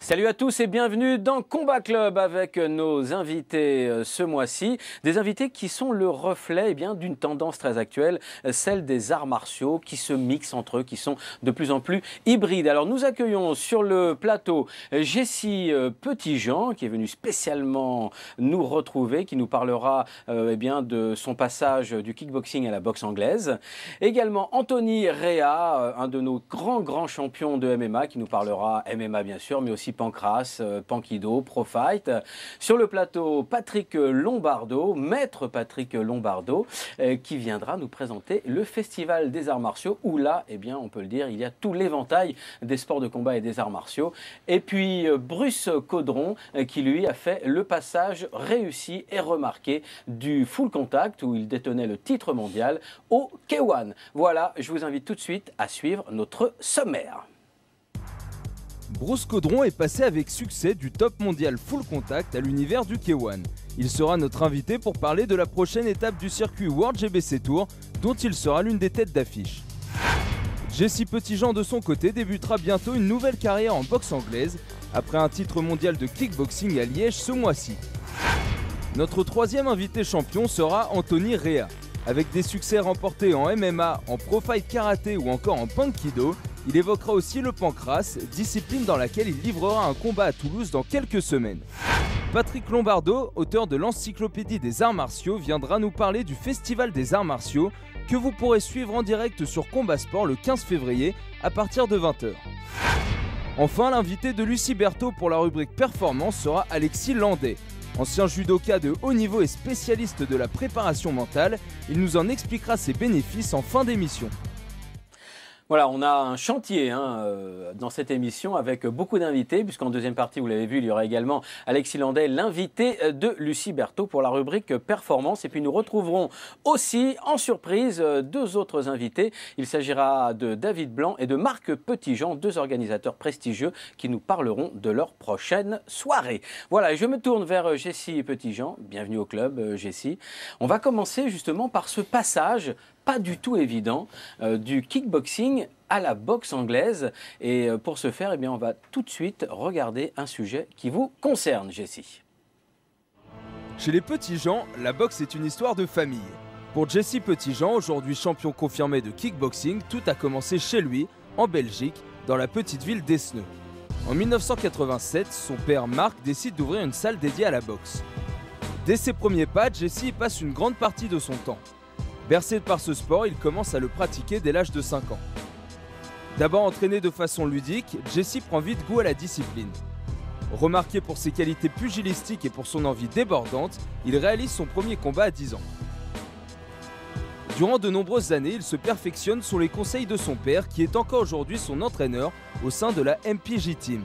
Salut à tous et bienvenue dans Combat Club avec nos invités ce mois-ci. Des invités qui sont le reflet d'une tendance très actuelle, celle des arts martiaux qui se mixent entre eux, qui sont de plus en plus hybrides. Alors nous accueillons sur le plateau Jessie Petitjean qui est venue spécialement nous retrouver, qui nous parlera de son passage du kickboxing à la boxe anglaise. Également Anthony Rea, un de nos grands champions de MMA qui nous parlera MMA bien sûr, mais aussi Pancras, Pankido, Pro-Fight. Sur le plateau, Patrick Lombardo, maître Patrick Lombardo, qui viendra nous présenter le Festival des arts martiaux, où là, on peut le dire, il y a tout l'éventail des sports de combat et des arts martiaux. Et puis Bruce Caudron, qui lui a fait le passage réussi et remarqué du full contact, où il détenait le titre mondial, au K1. Voilà, je vous invite tout de suite à suivre notre sommaire. Bruce Caudron est passé avec succès du top mondial full contact à l'univers du K1. Il sera notre invité pour parler de la prochaine étape du circuit World GBC Tour, dont il sera l'une des têtes d'affiche. Jessie Petitjean de son côté débutera bientôt une nouvelle carrière en boxe anglaise, après un titre mondial de kickboxing à Liège ce mois-ci. Notre troisième invité champion sera Anthony Rea. Avec des succès remportés en MMA, en Pro-Fight karaté ou encore en Pankido, il évoquera aussi le Pancras, discipline dans laquelle il livrera un combat à Toulouse dans quelques semaines. Patrick Lombardo, auteur de l'Encyclopédie des arts martiaux, viendra nous parler du Festival des arts martiaux que vous pourrez suivre en direct sur Combat Sport le 15 février à partir de 20 h. Enfin, l'invité de Lucie Berthaud pour la rubrique Performance sera Alexis Landais. Ancien judoka de haut niveau et spécialiste de la préparation mentale, il nous en expliquera ses bénéfices en fin d'émission. Voilà, on a un chantier dans cette émission avec beaucoup d'invités, puisqu'en deuxième partie, vous l'avez vu, il y aura également Alexis Landais, l'invité de Lucie Berthaud pour la rubrique Performance. Et puis nous retrouverons aussi en surprise deux autres invités. Il s'agira de David Blanc et de Marc Petitjean, deux organisateurs prestigieux qui nous parleront de leur prochaine soirée. Voilà, et je me tourne vers Jessie Petitjean. Bienvenue au club, Jessie. On va commencer justement par ce passage pas du tout évident du kickboxing à la boxe anglaise. Et pour ce faire, on va tout de suite regarder un sujet qui vous concerne, Jessie. Chez les Petitjean, la boxe est une histoire de famille. Pour Jessie Petitjean, aujourd'hui champion confirmé de kickboxing, tout a commencé chez lui, en Belgique, dans la petite ville d'Esneux. En 1987, son père Marc décide d'ouvrir une salle dédiée à la boxe. Dès ses premiers pas, Jessie y passe une grande partie de son temps. Bercé par ce sport, il commence à le pratiquer dès l'âge de 5 ans. D'abord entraîné de façon ludique, Jessie prend vite goût à la discipline. Remarqué pour ses qualités pugilistiques et pour son envie débordante, il réalise son premier combat à 10 ans. Durant de nombreuses années, il se perfectionne sous les conseils de son père, qui est encore aujourd'hui son entraîneur au sein de la MPJ Team.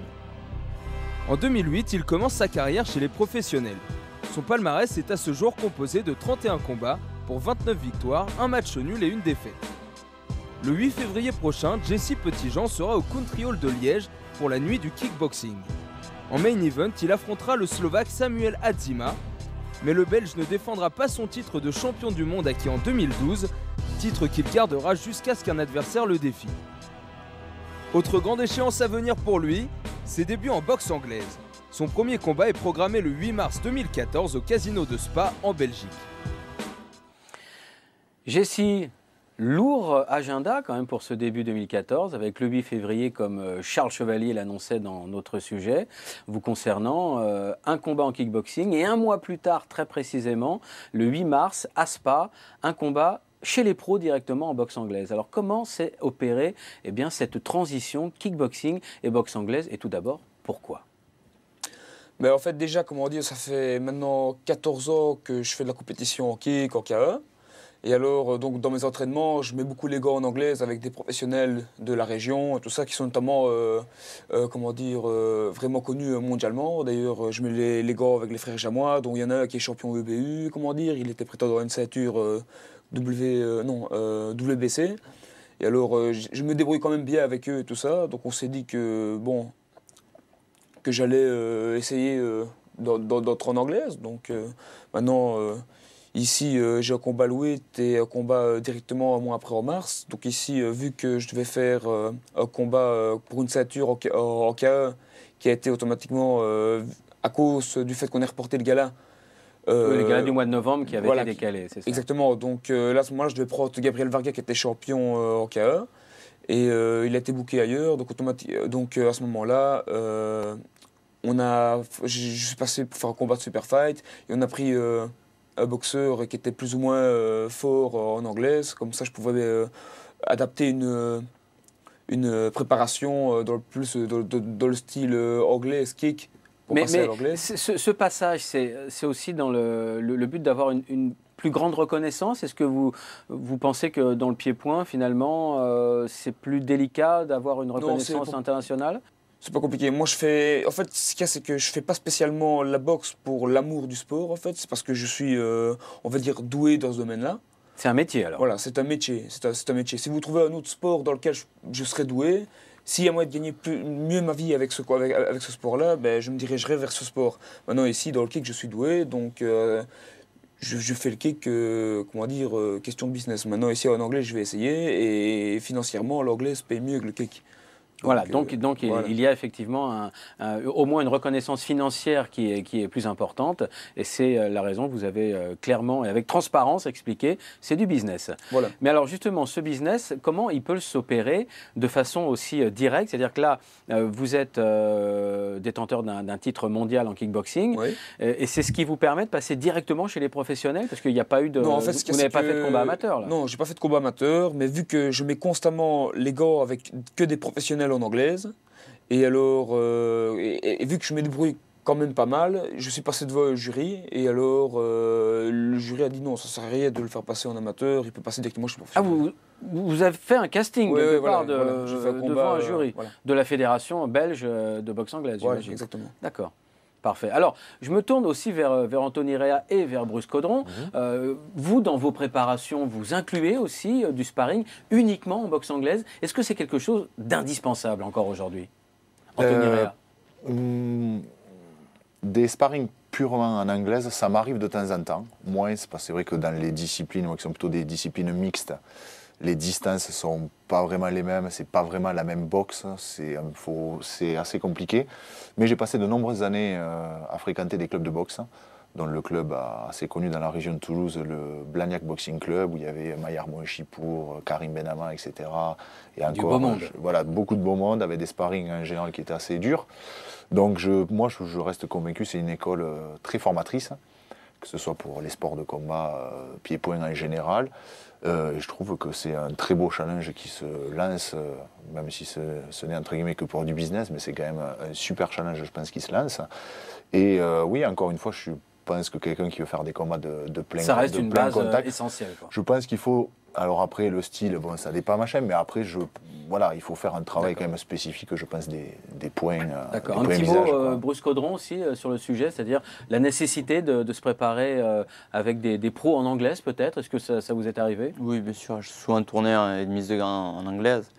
En 2008, il commence sa carrière chez les professionnels. Son palmarès est à ce jour composé de 31 combats, pour 29 victoires, un match nul et une défaite. Le 8 février prochain, Jessie Petitjean sera au Country Hall de Liège pour la nuit du kickboxing. En main event, il affrontera le Slovaque Samuel Hadzima, mais le Belge ne défendra pas son titre de champion du monde acquis en 2012, titre qu'il gardera jusqu'à ce qu'un adversaire le défie. Autre grande échéance à venir pour lui, ses débuts en boxe anglaise. Son premier combat est programmé le 8 mars 2014 au Casino de Spa en Belgique. Jessie, lourd agenda quand même pour ce début 2014, avec le 8 février, comme Charles Chevalier l'annonçait dans notre sujet, vous concernant, un combat en kickboxing, et un mois plus tard, très précisément, le 8 mars, à Spa, un combat chez les pros directement en boxe anglaise. Alors comment s'est opérée cette transition kickboxing et boxe anglaise, et tout d'abord, pourquoi ? En fait déjà, ça fait maintenant 14 ans que je fais de la compétition en kick, en KE. Et alors, donc, dans mes entraînements, je mets beaucoup les gants en anglaise avec des professionnels de la région, et tout ça, qui sont notamment, vraiment connus mondialement. D'ailleurs, je mets les gants avec les frères Jamois, dont il y en a un qui est champion EBU, il était prétendant à une ceinture WBC. Et alors, je me débrouille quand même bien avec eux et tout ça. Donc, on s'est dit que j'allais essayer d'entrer en anglaise. Donc, maintenant... Ici, j'ai un combat loué et un combat directement un mois après en mars. Donc ici, vu que je devais faire un combat pour une ceinture en KE qui a été automatiquement, à cause du fait qu'on ait reporté le gala. Oui, les galas du mois de novembre qui avaient Voilà, été décalés, c'est ça. exactement. Donc là, à ce moment-là, je devais prendre Gabriel Varga qui était champion en KE. Et il a été booké ailleurs. Donc à ce moment-là, je suis passé pour faire un combat de super fight. Et on a pris un boxeur qui était plus ou moins fort en anglaise. Comme ça, je pouvais adapter une préparation dans le style anglais, kick, pour passer à l'anglaise. Ce passage, c'est aussi dans le but d'avoir une plus grande reconnaissance. Est-ce que vous pensez que dans le pied-point, finalement, c'est plus délicat d'avoir une reconnaissance internationale? C'est pas compliqué. Moi, en fait, ce qu'il y a, c'est que je fais pas spécialement la boxe pour l'amour du sport, en fait. C'est parce que je suis, on va dire, doué dans ce domaine-là. C'est un métier, alors? Voilà, c'est un métier. C'est un métier. Si vous trouvez un autre sport dans lequel je serais doué, s'il y a moyen de gagner mieux ma vie avec ce sport-là, ben, je me dirigerai vers ce sport. Maintenant, ici, dans le kick, je suis doué, donc je fais le kick, comment dire, question de business. Maintenant, ici, en anglais, je vais essayer, et financièrement, l'anglais se paye mieux que le kick. Voilà, donc voilà. il y a effectivement au moins une reconnaissance financière qui est plus importante, et c'est la raison que vous avez clairement et avec transparence expliqué, c'est du business. Voilà. Mais alors justement, ce business, comment il peut s'opérer de façon aussi directe? C'est-à-dire que là, vous êtes détenteur d'un titre mondial en kickboxing, Oui. Et c'est ce qui vous permet de passer directement chez les professionnels, parce qu'il n'y a pas eu de... Non, en fait, vous n'avez pas fait de combat amateur, là? Non, j'ai pas fait de combat amateur, mais vu que je mets constamment les gants avec que des professionnels en anglaise, et alors, et vu que je me débrouille quand même pas mal, je suis passé devant un jury, et alors le jury a dit non, ça sert à rien de le faire passer en amateur, il peut passer directement chez le professionnel. Vous avez fait un casting Oui, quelque voilà, part devant un jury de la fédération belge de boxe anglaise, Voilà, j'imagine. exactement. D'accord. Parfait. Alors, je me tourne aussi vers Anthony Rea et vers Bruce Caudron. Vous, dans vos préparations, vous incluez aussi du sparring uniquement en boxe anglaise. Est-ce que c'est quelque chose d'indispensable encore aujourd'hui, Anthony Rea? Des sparring purement en anglaise, ça m'arrive de temps en temps. Moins, c'est vrai que dans les disciplines, qui sont plutôt des disciplines mixtes, les distances ne sont pas vraiment les mêmes, c'est pas vraiment la même boxe, c'est assez compliqué. Mais j'ai passé de nombreuses années à fréquenter des clubs de boxe, dont le club assez connu dans la région de Toulouse, le Blagnac Boxing Club, où il y avait Maillard Monchipour, Karim Benama, etc. Et encore, du beau monde. Voilà, beaucoup de beau monde, avec des sparring en général qui étaient assez durs. Donc moi, je reste convaincu, c'est une école très formatrice, que ce soit pour les sports de combat, pied-point en général. Je trouve que c'est un très beau challenge qui se lance, même si ce n'est entre guillemets que pour du business, mais c'est quand même un super challenge, je pense, qui se lance. Et oui, encore une fois, je pense que quelqu'un qui veut faire des combats de plein contact... Ça reste une base essentielle, quoi. Je pense qu'il faut... Alors après, le style, bon, ça dépend machin, mais après, voilà, il faut faire un travail quand même spécifique, je pense, des points. D'accord. Un petit mot, Bruce Caudron aussi, sur le sujet, c'est-à-dire la nécessité de se préparer avec des pros en anglaise, peut-être. Est-ce que ça vous est arrivé? Oui, bien sûr. Je suis souvent tourné et de mise de gants en anglaise.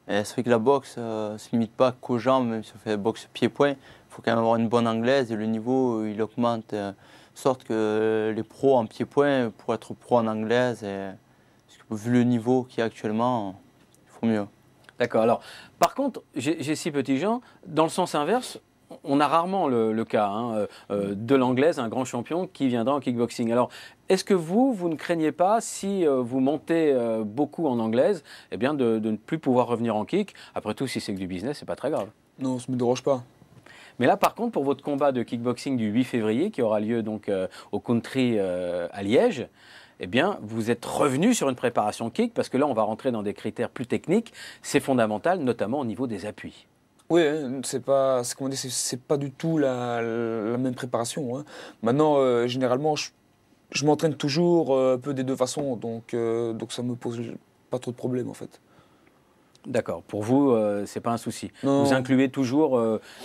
Et c'est vrai que la boxe ne se limite pas qu'aux jambes, même si on fait boxe pied-point. Il faut quand même avoir une bonne anglaise et le niveau, il augmente, de sorte que les pros en pied-point, pour être pro en anglaise, vu le niveau qu'il y a actuellement, il faut mieux. D'accord. Alors, par contre, j'ai 6 petits gens. Dans le sens inverse, on a rarement le cas de l'anglaise, un grand champion qui viendra en kickboxing. Alors, est-ce que vous ne craignez pas, si vous montez beaucoup en anglaise, eh bien de ne plus pouvoir revenir en kick? Après tout, si c'est que du business, c'est pas très grave. Non, ça ne me dérange pas. Mais là, par contre, pour votre combat de kickboxing du 8 février, qui aura lieu donc au Country à Liège, eh bien, vous êtes revenu sur une préparation kick, parce que là, on va rentrer dans des critères plus techniques. C'est fondamental, notamment au niveau des appuis. Oui, c'est pas du tout la même préparation. Hein. Maintenant, généralement, je m'entraîne toujours un peu des deux façons, donc ça me pose pas trop de problèmes en fait. D'accord. Pour vous, c'est pas un souci. Non. Vous incluez toujours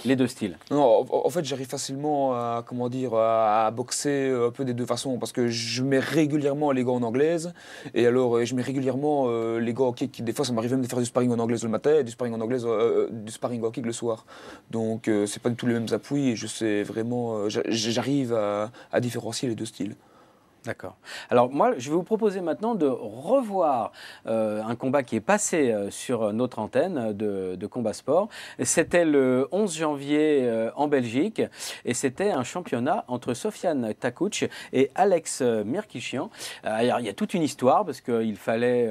les deux styles. Non, en fait, j'arrive facilement à boxer un peu des deux façons, parce que je mets régulièrement les gants en anglaise, et alors je mets régulièrement les gants en kick. Des fois, ça m'arrive même de faire du sparring en anglaise le matin et du sparring en anglaise, du sparring en kick le soir. Donc, c'est pas du tout les mêmes appuis, et je sais vraiment, j'arrive à différencier les deux styles. D'accord. Alors moi, je vais vous proposer maintenant de revoir un combat qui est passé sur notre antenne de Combat Sport. C'était le 11 janvier en Belgique et c'était un championnat entre Sofiane Takouch et Alex Mirkishian. Il y a toute une histoire parce qu'il fallait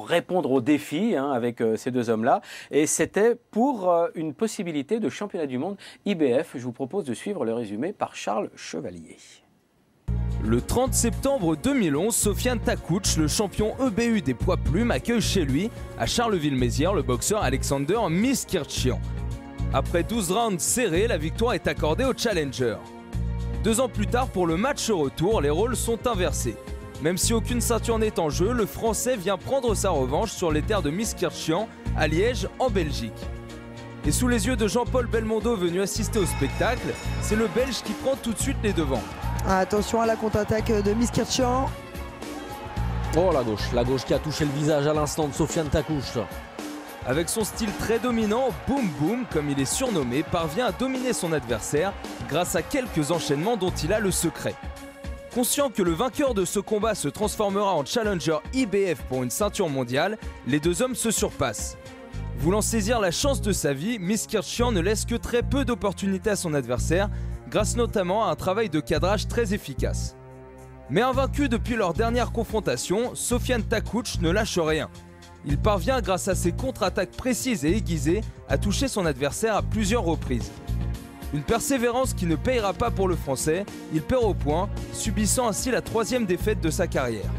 répondre aux défis avec ces deux hommes-là et c'était pour une possibilité de championnat du monde IBF. Je vous propose de suivre le résumé par Charles Chevalier. Le 30 septembre 2011, Sofiane Takouch, le champion EBU des poids plumes, accueille chez lui, à Charleville-Mézières, le boxeur Alexander Miskirchian. Après 12 rounds serrés, la victoire est accordée au challenger. 2 ans plus tard, pour le match retour, les rôles sont inversés. Même si aucune ceinture n'est en jeu, le Français vient prendre sa revanche sur les terres de Miskirchian, à Liège, en Belgique. Et sous les yeux de Jean-Paul Belmondo venu assister au spectacle, c'est le Belge qui prend tout de suite les devants. Attention à la contre-attaque de Miskirchian. Oh la gauche qui a touché le visage à l'instant de Sofiane Takouch. Avec son style très dominant, Boom Boom, comme il est surnommé, parvient à dominer son adversaire grâce à quelques enchaînements dont il a le secret. Conscient que le vainqueur de ce combat se transformera en challenger IBF pour une ceinture mondiale, les deux hommes se surpassent. Voulant saisir la chance de sa vie, Miskirchian ne laisse que très peu d'opportunités à son adversaire, grâce notamment à un travail de cadrage très efficace. Mais invaincu depuis leur dernière confrontation, Sofiane Takouch ne lâche rien. Il parvient, grâce à ses contre-attaques précises et aiguisées, à toucher son adversaire à plusieurs reprises. Une persévérance qui ne payera pas pour le Français, il perd au point, subissant ainsi la 3e défaite de sa carrière.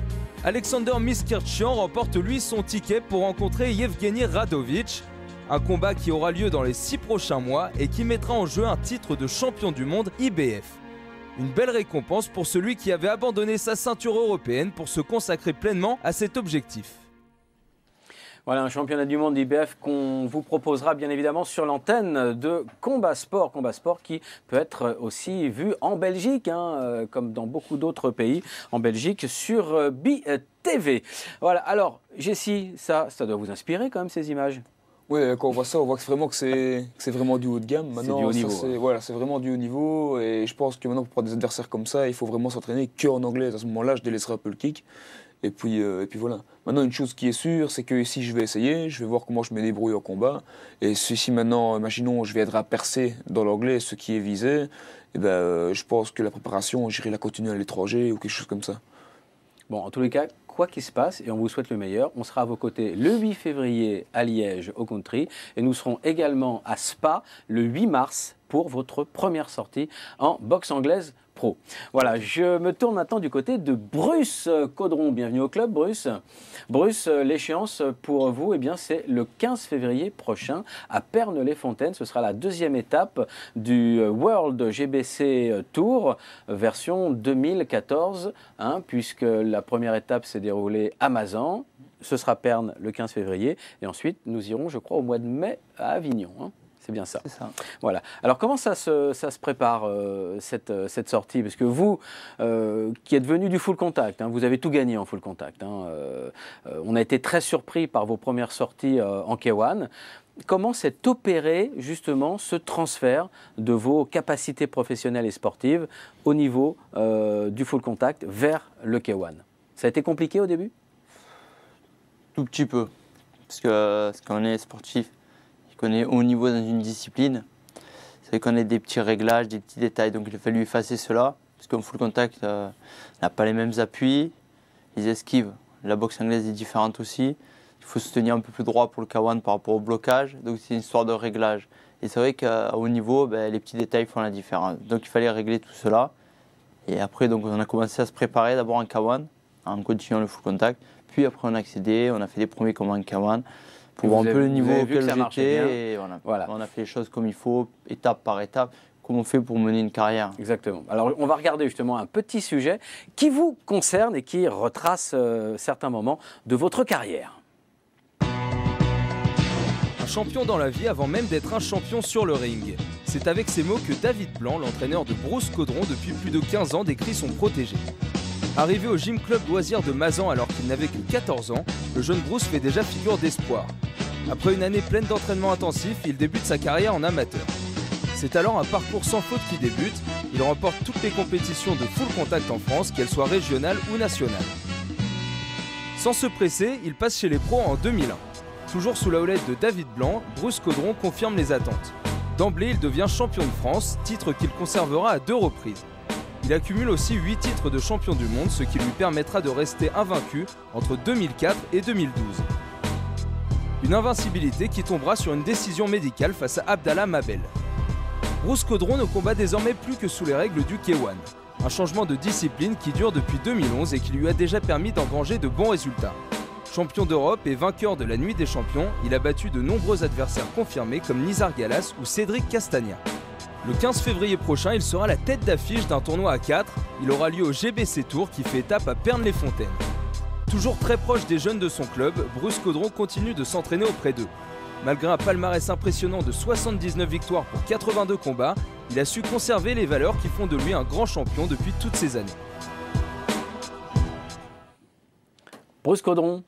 Alexander Miskirchian remporte lui son ticket pour rencontrer Yevgeny Radovic, un combat qui aura lieu dans les 6 prochains mois et qui mettra en jeu un titre de champion du monde IBF. Une belle récompense pour celui qui avait abandonné sa ceinture européenne pour se consacrer pleinement à cet objectif. Voilà un championnat du monde IBF qu'on vous proposera bien évidemment sur l'antenne de Combat Sport. Combat Sport qui peut être aussi vu en Belgique, comme dans beaucoup d'autres pays, en Belgique sur BTV. Voilà, alors Jessie, ça doit vous inspirer quand même ces images? Oui, quand on voit ça, on voit que c'est vraiment du haut de gamme. Maintenant, c'est du haut niveau. Voilà, c'est vraiment du haut niveau. Et je pense que maintenant, pour prendre des adversaires comme ça, il faut vraiment s'entraîner qu'en anglais. À ce moment-là, je délaisserai un peu le kick. Et puis voilà. Maintenant, une chose qui est sûre, c'est que si je vais essayer, je vais voir comment je me débrouille au combat. Et si maintenant, imaginons, je viendrai à percer dans l'anglais, ce qui est visé, eh ben, je pense que la préparation, j'irai la continuer à l'étranger ou quelque chose comme ça. Bon, en tous les cas, quoi qu'il se passe, et on vous souhaite le meilleur, on sera à vos côtés le 8 février à Liège au Country et nous serons également à Spa le 8 mars pour votre première sortie en boxe anglaise pro. Voilà, je me tourne maintenant du côté de Bruce Caudron. Bienvenue au club, Bruce. Bruce, l'échéance pour vous, eh bien, c'est le 15 février prochain à Pernes-les-Fontaines. Ce sera la 2e étape du World GBC Tour, version 2014, puisque la première étape s'est déroulée à Mazan. Ce sera Pernes le 15 février. Et ensuite, nous irons, je crois, au mois de mai à Avignon. C'est bien ça. C'est ça. Voilà. Alors, comment ça se prépare, cette sortie? Parce que vous, qui êtes venu du full contact, vous avez tout gagné en full contact. On a été très surpris par vos premières sorties en K1. Comment s'est opéré, justement, ce transfert de vos capacités professionnelles et sportives au niveau du full contact vers le K1? Ça a été compliqué au début? Tout petit peu. Parce qu'on est sportif, qu'on est haut niveau dans une discipline, c'est qu'on a des petits réglages, des petits détails. Donc il a fallu effacer cela, parce qu'en full contact, on n'a pas les mêmes appuis, les esquives. La boxe anglaise est différente aussi. Il faut se tenir un peu plus droit pour le K1 par rapport au blocage. Donc c'est une histoire de réglage. Et c'est vrai qu'à haut niveau, les petits détails font la différence. Donc il fallait régler tout cela. Et après, donc, on a commencé à se préparer d'abord en K1, en continuant le full contact. Puis après, on a accédé, on a fait des premiers combats en K1. Pour voir un peu le niveau auquel j'étais, et voilà. On a fait les choses comme il faut, étape par étape, comme on fait pour mener une carrière. Exactement. Alors on va regarder justement un petit sujet qui vous concerne et qui retrace certains moments de votre carrière. Un champion dans la vie avant même d'être un champion sur le ring. C'est avec ces mots que David Blanc, l'entraîneur de Bruce Caudron depuis plus de 15 ans, décrit son protégé. Arrivé au gym club loisirs de Mazan alors qu'il n'avait que 14 ans, le jeune Bruce fait déjà figure d'espoir. Après une année pleine d'entraînement intensif, il débute sa carrière en amateur. C'est alors un parcours sans faute qui débute, il remporte toutes les compétitions de full contact en France, qu'elles soient régionales ou nationales. Sans se presser, il passe chez les pros en 2001. Toujours sous la houlette de David Blanc, Bruce Caudron confirme les attentes. D'emblée, il devient champion de France, titre qu'il conservera à 2 reprises. Il accumule aussi 8 titres de champion du monde, ce qui lui permettra de rester invaincu entre 2004 et 2012. Une invincibilité qui tombera sur une décision médicale face à Abdallah Mabel. Bruce Caudron ne combat désormais plus que sous les règles du K1. Un changement de discipline qui dure depuis 2011 et qui lui a déjà permis d'engranger de bons résultats. Champion d'Europe et vainqueur de la Nuit des Champions, il a battu de nombreux adversaires confirmés comme Nizar Galas ou Cédric Castagna. Le 15 février prochain, il sera la tête d'affiche d'un tournoi à 4. Il aura lieu au GBC Tour qui fait étape à Pernes-les-Fontaines. Toujours très proche des jeunes de son club, Bruce Caudron continue de s'entraîner auprès d'eux. Malgré un palmarès impressionnant de 79 victoires pour 82 combats, il a su conserver les valeurs qui font de lui un grand champion depuis toutes ces années. Bruce Caudron,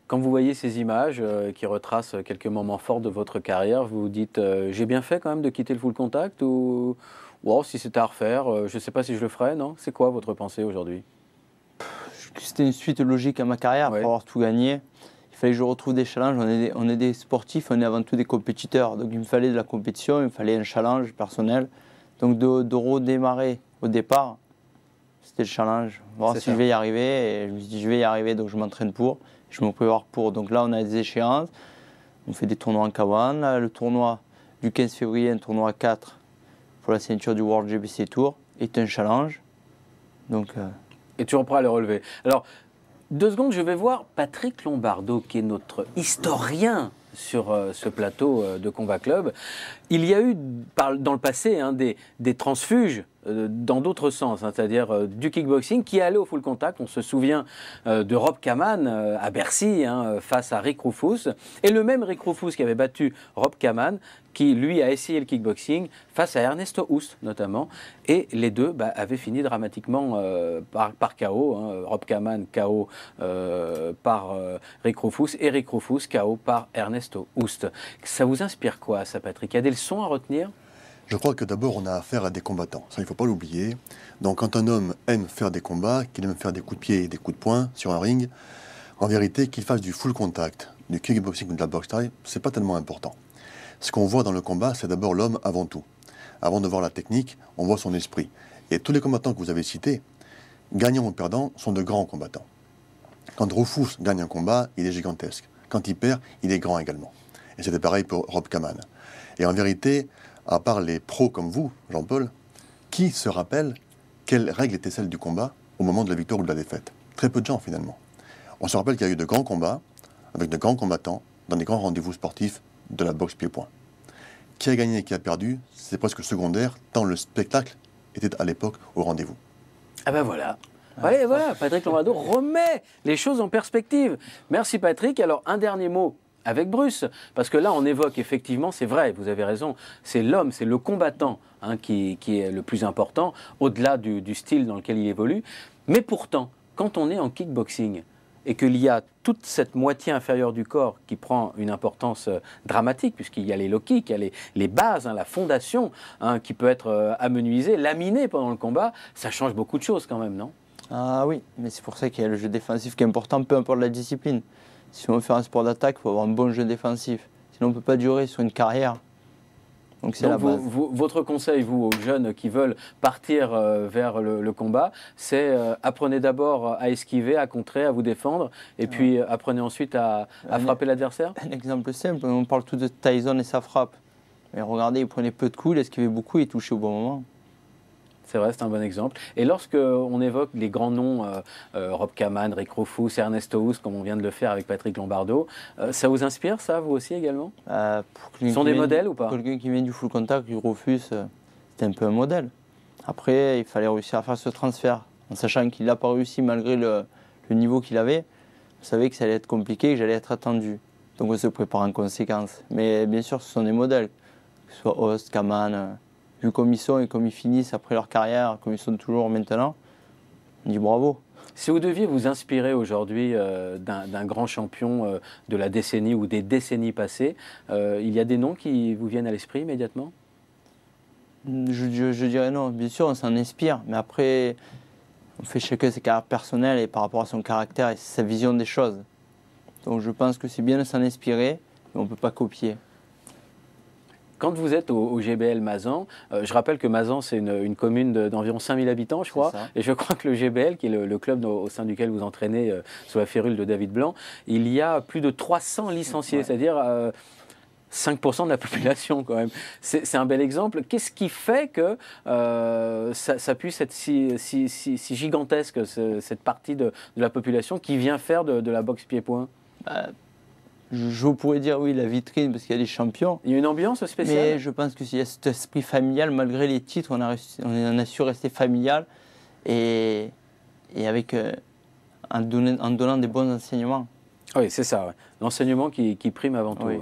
quand vous voyez ces images qui retracent quelques moments forts de votre carrière, vous vous dites j'ai bien fait quand même de quitter le full contact ou wow, si c'était à refaire, je ne sais pas si je le ferais, non? C'est quoi votre pensée aujourd'hui? C'était une suite logique à ma carrière, pour avoir tout gagné. Il fallait que je retrouve des challenges. On est des sportifs, on est avant tout des compétiteurs. Donc il me fallait de la compétition, il me fallait un challenge personnel. Donc de redémarrer au départ, c'était le challenge. Voir si je vais y arriver. Et je me suis dit, je vais y arriver, donc je m'entraîne pour. Je me prépare pour. Donc là, on a des échéances. On fait des tournois en K1. Là, le tournoi du 15 février, un tournoi à 4 pour la ceinture du World GBC Tour, est un challenge. Donc, et tu reprends à le relever. Alors, 2 secondes, je vais voir Patrick Lombardo, qui est notre historien sur ce plateau de Combat Club. Il y a eu dans le passé des transfuges dans d'autres sens, c'est-à-dire du kickboxing qui allait au full contact. On se souvient de Rob Kaman à Bercy face à Rick Rufus. Et le même Rick Rufus qui avait battu Rob Kaman, qui lui a essayé le kickboxing face à Ernesto Hoost notamment. Et les deux avaient fini dramatiquement par KO. Rob Kaman KO par Rick Rufus et Rick Rufus KO par Ernesto Hoost. Ça vous inspire quoi ça, Patrick? Il y a des leçons à retenir? Je crois que d'abord, on a affaire à des combattants. Ça, il ne faut pas l'oublier. Donc, quand un homme aime faire des combats, qu'il aime faire des coups de pied et des coups de poing sur un ring, en vérité, qu'il fasse du full contact, du kickboxing ou de la boxe thaï, c'est pas tellement important. Ce qu'on voit dans le combat, c'est d'abord l'homme avant tout. Avant de voir la technique, on voit son esprit. Et tous les combattants que vous avez cités, gagnants ou perdants, sont de grands combattants. Quand Rufus gagne un combat, il est gigantesque. Quand il perd, il est grand également. Et c'était pareil pour Rob Kaman. Et en vérité, à part les pros comme vous, Jean-Paul, qui se rappelle quelles règles étaient celles du combat au moment de la victoire ou de la défaite? Très peu de gens, finalement. On se rappelle qu'il y a eu de grands combats, avec de grands combattants, dans des grands rendez-vous sportifs de la boxe pied-point. Qui a gagné et qui a perdu, c'est presque secondaire, tant le spectacle était à l'époque au rendez-vous. Ah ben voilà. Ouais, voilà, Patrick Lombardo remet les choses en perspective. Merci Patrick. Alors, un dernier mot avec Bruce, parce que là on évoque effectivement, c'est vrai, vous avez raison, c'est l'homme, c'est le combattant qui est le plus important, au-delà du style dans lequel il évolue. Mais pourtant, quand on est en kickboxing et qu'il y a toute cette moitié inférieure du corps qui prend une importance dramatique, puisqu'il y a les low kicks, il y a les bases, la fondation qui peut être amenuisée, laminée pendant le combat, ça change beaucoup de choses quand même, non? Ah oui, mais c'est pour ça qu'il y a le jeu défensif qui est important, peu importe la discipline. Si on veut faire un sport d'attaque, il faut avoir un bon jeu défensif. Sinon, on ne peut pas durer sur une carrière. Donc, c'est la base. Votre conseil, vous, aux jeunes qui veulent partir vers le combat, c'est apprenez d'abord à esquiver, à contrer, à vous défendre, et puis apprenez ensuite à frapper l'adversaire? Un exemple simple, on parle tout de Tyson et sa frappe. Mais regardez, il prenait peu de coups, il esquivait beaucoup et il touchait au bon moment. C'est vrai, c'est un bon exemple. Et lorsque on évoque les grands noms, Rob Kaman, Rick Rufus, Ernesto Hoost, comme on vient de le faire avec Patrick Lombardo, ça vous inspire, ça, vous aussi également? Ce sont des modèles ou pas? Quelqu'un qui vient du full contact, du Rufus, c'était un peu un modèle. Après, il fallait réussir à faire ce transfert, en sachant qu'il n'a pas réussi malgré le niveau qu'il avait. On savait que ça allait être compliqué, que j'allais être attendu. Donc on se prépare en conséquence. Mais bien sûr, ce sont des modèles, que ce soit Hoost, Kaman. Vu comme ils sont et comme ils finissent après leur carrière, comme ils sont toujours maintenant, on dit bravo. Si vous deviez vous inspirer aujourd'hui d'un grand champion de la décennie ou des décennies passées, il y a des noms qui vous viennent à l'esprit immédiatement? Je dirais non. Bien sûr, on s'en inspire, mais après, on fait chacun ses caractères personnels et par rapport à son caractère et sa vision des choses. Donc je pense que c'est bien de s'en inspirer, mais on ne peut pas copier. Quand vous êtes au GBL Mazan, je rappelle que Mazan, c'est une commune d'environ 5000 habitants, je crois. Et je crois que le GBL, qui est le club au sein duquel vous entraînez sous la férule de David Blanc, il y a plus de 300 licenciés, c'est-à-dire 5% de la population quand même. C'est un bel exemple. Qu'est-ce qui fait que ça puisse être si gigantesque, cette partie de la population qui vient faire de la boxe pied-point? Je pourrais dire oui, la vitrine, parce qu'il y a des champions. Il y a une ambiance spéciale. Mais je pense qu'il y a cet esprit familial, malgré les titres, on a su rester familial et avec, en donnant des bons enseignements. Oui, c'est ça. Ouais. L'enseignement qui prime avant tout. Oui.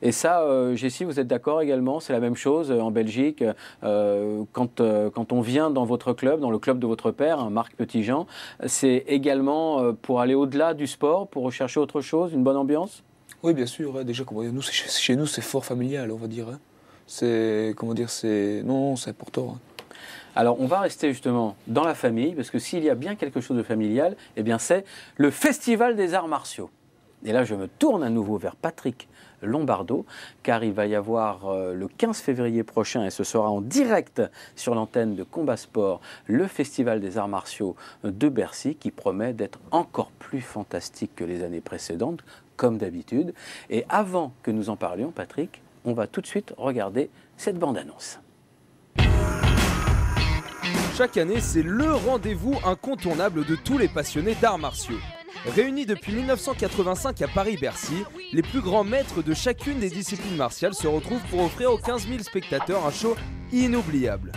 Et ça, Jessie, vous êtes d'accord également? C'est la même chose en Belgique. Quand on vient dans votre club, dans le club de votre père, hein, Marc Petitjean, c'est également pour aller au-delà du sport, pour rechercher autre chose, une bonne ambiance? Oui, bien sûr. Hein, déjà, nous, chez nous, c'est fort familial, on va dire. Hein. C'est, comment dire, non, c'est important. Hein. Alors, on va rester justement dans la famille, parce que s'il y a bien quelque chose de familial, eh bien, c'est le Festival des Arts Martiaux. Et là, je me tourne à nouveau vers Patrick Lombardo, car il va y avoir le 15 février prochain, et ce sera en direct sur l'antenne de Combat Sport, le Festival des Arts Martiaux de Bercy, qui promet d'être encore plus fantastique que les années précédentes, comme d'habitude. Et avant que nous en parlions, Patrick, on va tout de suite regarder cette bande-annonce. Chaque année, c'est le rendez-vous incontournable de tous les passionnés d'arts martiaux. Réunis depuis 1985 à Paris-Bercy, les plus grands maîtres de chacune des disciplines martiales se retrouvent pour offrir aux 15 000 spectateurs un show inoubliable.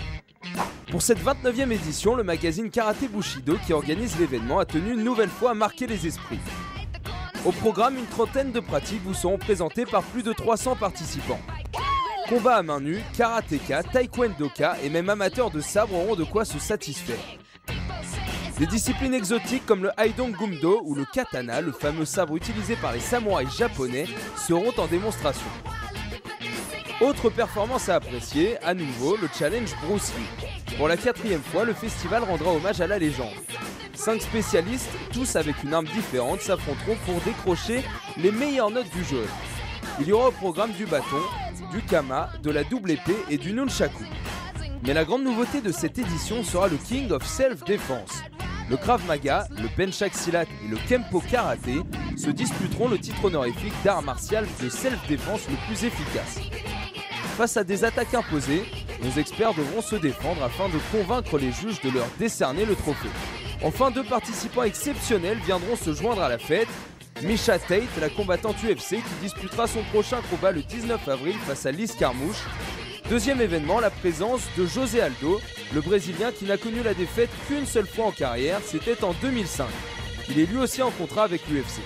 Pour cette 29e édition, le magazine Karaté Bushido, qui organise l'événement, a tenu une nouvelle fois à marquer les esprits. Au programme, une trentaine de pratiques vous seront présentées par plus de 300 participants. Combats à main nue, karatéka, taekwondoka et même amateurs de sabre auront de quoi se satisfaire. Des disciplines exotiques comme le Haidong Gumdo ou le katana, le fameux sabre utilisé par les samouraïs japonais, seront en démonstration. Autre performance à apprécier, à nouveau, le challenge Bruce Lee. Pour la 4e fois, le festival rendra hommage à la légende. 5 spécialistes, tous avec une arme différente, s'affronteront pour décrocher les meilleures notes du jeu. Il y aura au programme du bâton, du kama, de la double épée et du nunchaku. Mais la grande nouveauté de cette édition sera le King of Self-Defense. Le Krav Maga, le Penchak Silat et le Kempo Karaté se disputeront le titre honorifique d'art martial de self-défense le plus efficace. Face à des attaques imposées, nos experts devront se défendre afin de convaincre les juges de leur décerner le trophée. Enfin, 2 participants exceptionnels viendront se joindre à la fête. Misha Tate, la combattante UFC qui disputera son prochain combat le 19 avril face à Liz Carmouche. Deuxième événement, la présence de José Aldo, le Brésilien qui n'a connu la défaite qu'une seule fois en carrière, c'était en 2005. Il est lui aussi en contrat avec l'UFC.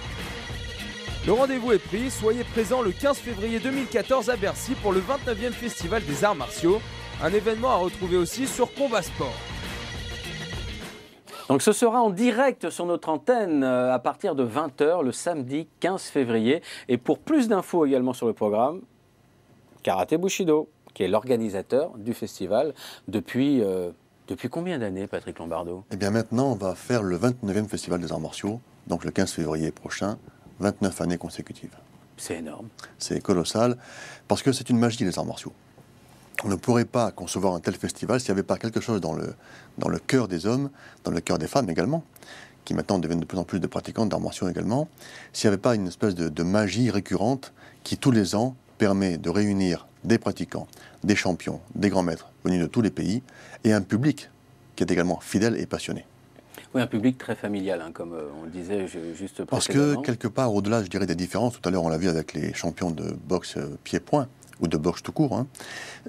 Le rendez-vous est pris, soyez présents le 15 février 2014 à Bercy pour le 29e Festival des Arts Martiaux, un événement à retrouver aussi sur Combat Sport. Donc ce sera en direct sur notre antenne à partir de 20 h le samedi 15 février. Et pour plus d'infos également sur le programme, Karaté Bushido, qui est l'organisateur du festival depuis combien d'années, Patrick Lombardo? Eh bien maintenant, on va faire le 29e Festival des Arts Martiaux, donc le 15 février prochain, 29 années consécutives. C'est énorme. C'est colossal, parce que c'est une magie, les arts martiaux. On ne pourrait pas concevoir un tel festival s'il n'y avait pas quelque chose dans le cœur des hommes, dans le cœur des femmes également, qui maintenant deviennent de plus en plus de pratiquantes d'arts martiaux également, s'il n'y avait pas une espèce de magie récurrente qui, tous les ans, permet de réunir des pratiquants, des champions, des grands maîtres venus de tous les pays, et un public qui est également fidèle et passionné. Oui, un public très familial, hein, comme on le disait juste Parce précédemment. que, quelque part, au-delà, je dirais, des différences, tout à l'heure on l'a vu avec les champions de boxe pied-point, ou de boxe tout court, hein,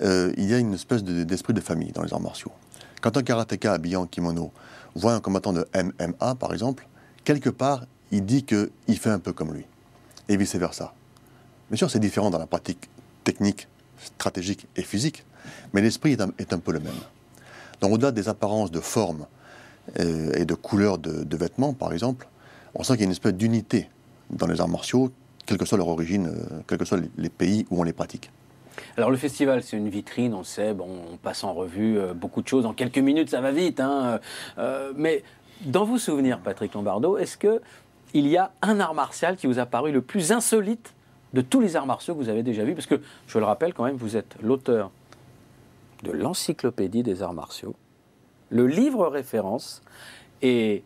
il y a une espèce d'esprit de famille dans les arts martiaux. Quand un karatéka habillé en kimono voit un combattant de MMA, par exemple, quelque part, il dit qu'il fait un peu comme lui, et vice-versa. Bien sûr, c'est différent dans la pratique technique, stratégique et physique, mais l'esprit est un peu le même. Donc, au-delà des apparences de forme et de couleurs de vêtements, par exemple, on sent qu'il y a une espèce d'unité dans les arts martiaux, quelle que soit leur origine, quels que soient les pays où on les pratique. Alors le festival, c'est une vitrine, on le sait, bon, on passe en revue beaucoup de choses. En quelques minutes, ça va vite. Hein, mais dans vos souvenirs, Patrick Lombardo, est-ce qu'il y a un art martial qui vous a paru le plus insolite de tous les arts martiaux que vous avez déjà vus? Parce que, je le rappelle quand même, vous êtes l'auteur de l'encyclopédie des arts martiaux, le livre référence, et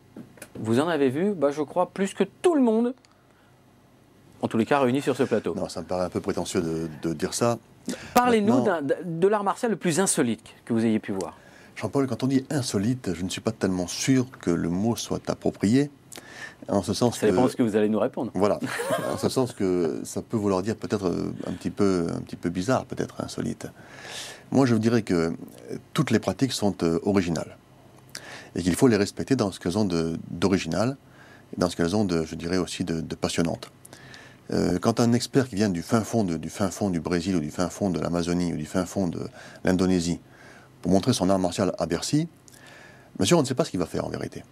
vous en avez vu, je crois, plus que tout le monde, en tous les cas réunis sur ce plateau. Non, ça me paraît un peu prétentieux de dire ça. Parlez-nous de l'art martial le plus insolite que vous ayez pu voir. Jean-Paul, quand on dit insolite, je ne suis pas tellement sûr que le mot soit approprié. En ce sens ça dépend de ce que vous allez nous répondre. Voilà. En ce sens que ça peut vouloir dire peut-être un petit peu bizarre, peut-être insolite. Moi, je vous dirais que toutes les pratiques sont originales. Et qu'il faut les respecter dans ce qu'elles ont d'original, et dans ce qu'elles ont, je dirais aussi, de passionnante. Quand un expert qui vient du fin fond du Brésil, ou du fin fond de l'Amazonie, ou du fin fond de l'Indonésie, pour montrer son art martial à Bercy, bien sûr, on ne sait pas ce qu'il va faire en vérité.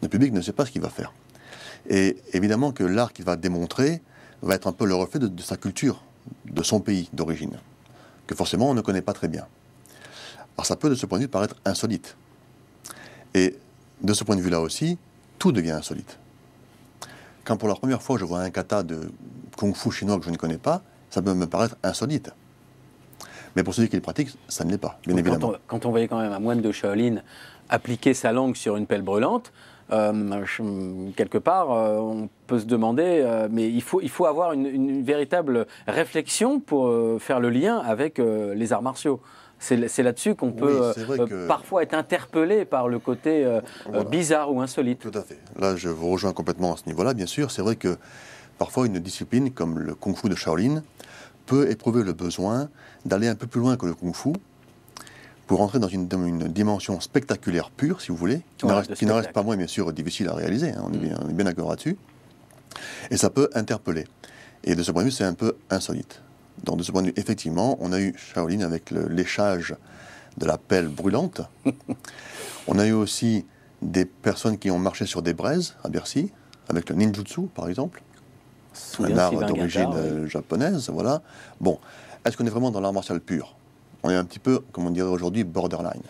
Le public ne sait pas ce qu'il va faire. Et évidemment que l'art qu'il va démontrer va être un peu le reflet de sa culture, de son pays d'origine, que forcément on ne connaît pas très bien. Alors ça peut de ce point de vue paraître insolite. Et de ce point de vue-là aussi, tout devient insolite. Quand pour la première fois je vois un kata de kung-fu chinois que je ne connais pas, ça peut me paraître insolite. Mais pour celui qui le pratique, ça ne l'est pas, bien évidemment. Quand on voyait quand même un moine de Shaolin appliquer sa langue sur une pelle brûlante, quelque part, on peut se demander, mais il faut avoir une véritable réflexion pour faire le lien avec les arts martiaux. C'est là-dessus qu'on peut parfois être interpellé par le côté bizarre ou insolite. Tout à fait. Là, je vous rejoins complètement à ce niveau-là, bien sûr. C'est vrai que parfois une discipline comme le kung-fu de Shaolin peut éprouver le besoin d'aller un peu plus loin que le kung-fu pour entrer dans une dimension spectaculaire pure, si vous voulez, qui ne reste pas moins, bien sûr, difficile à réaliser. Hein, on est bien d'accord là-dessus. Et ça peut interpeller. Et de ce point de vue, c'est un peu insolite. Donc, de ce point de vue, effectivement, on a eu Shaolin avec le léchage de la pelle brûlante. On a eu aussi des personnes qui ont marché sur des braises à Bercy, avec le ninjutsu, par exemple. Un art d'origine japonaise, voilà. Bon, est-ce qu'on est vraiment dans l'art martial pur? On est un petit peu, comme on dirait aujourd'hui, borderline.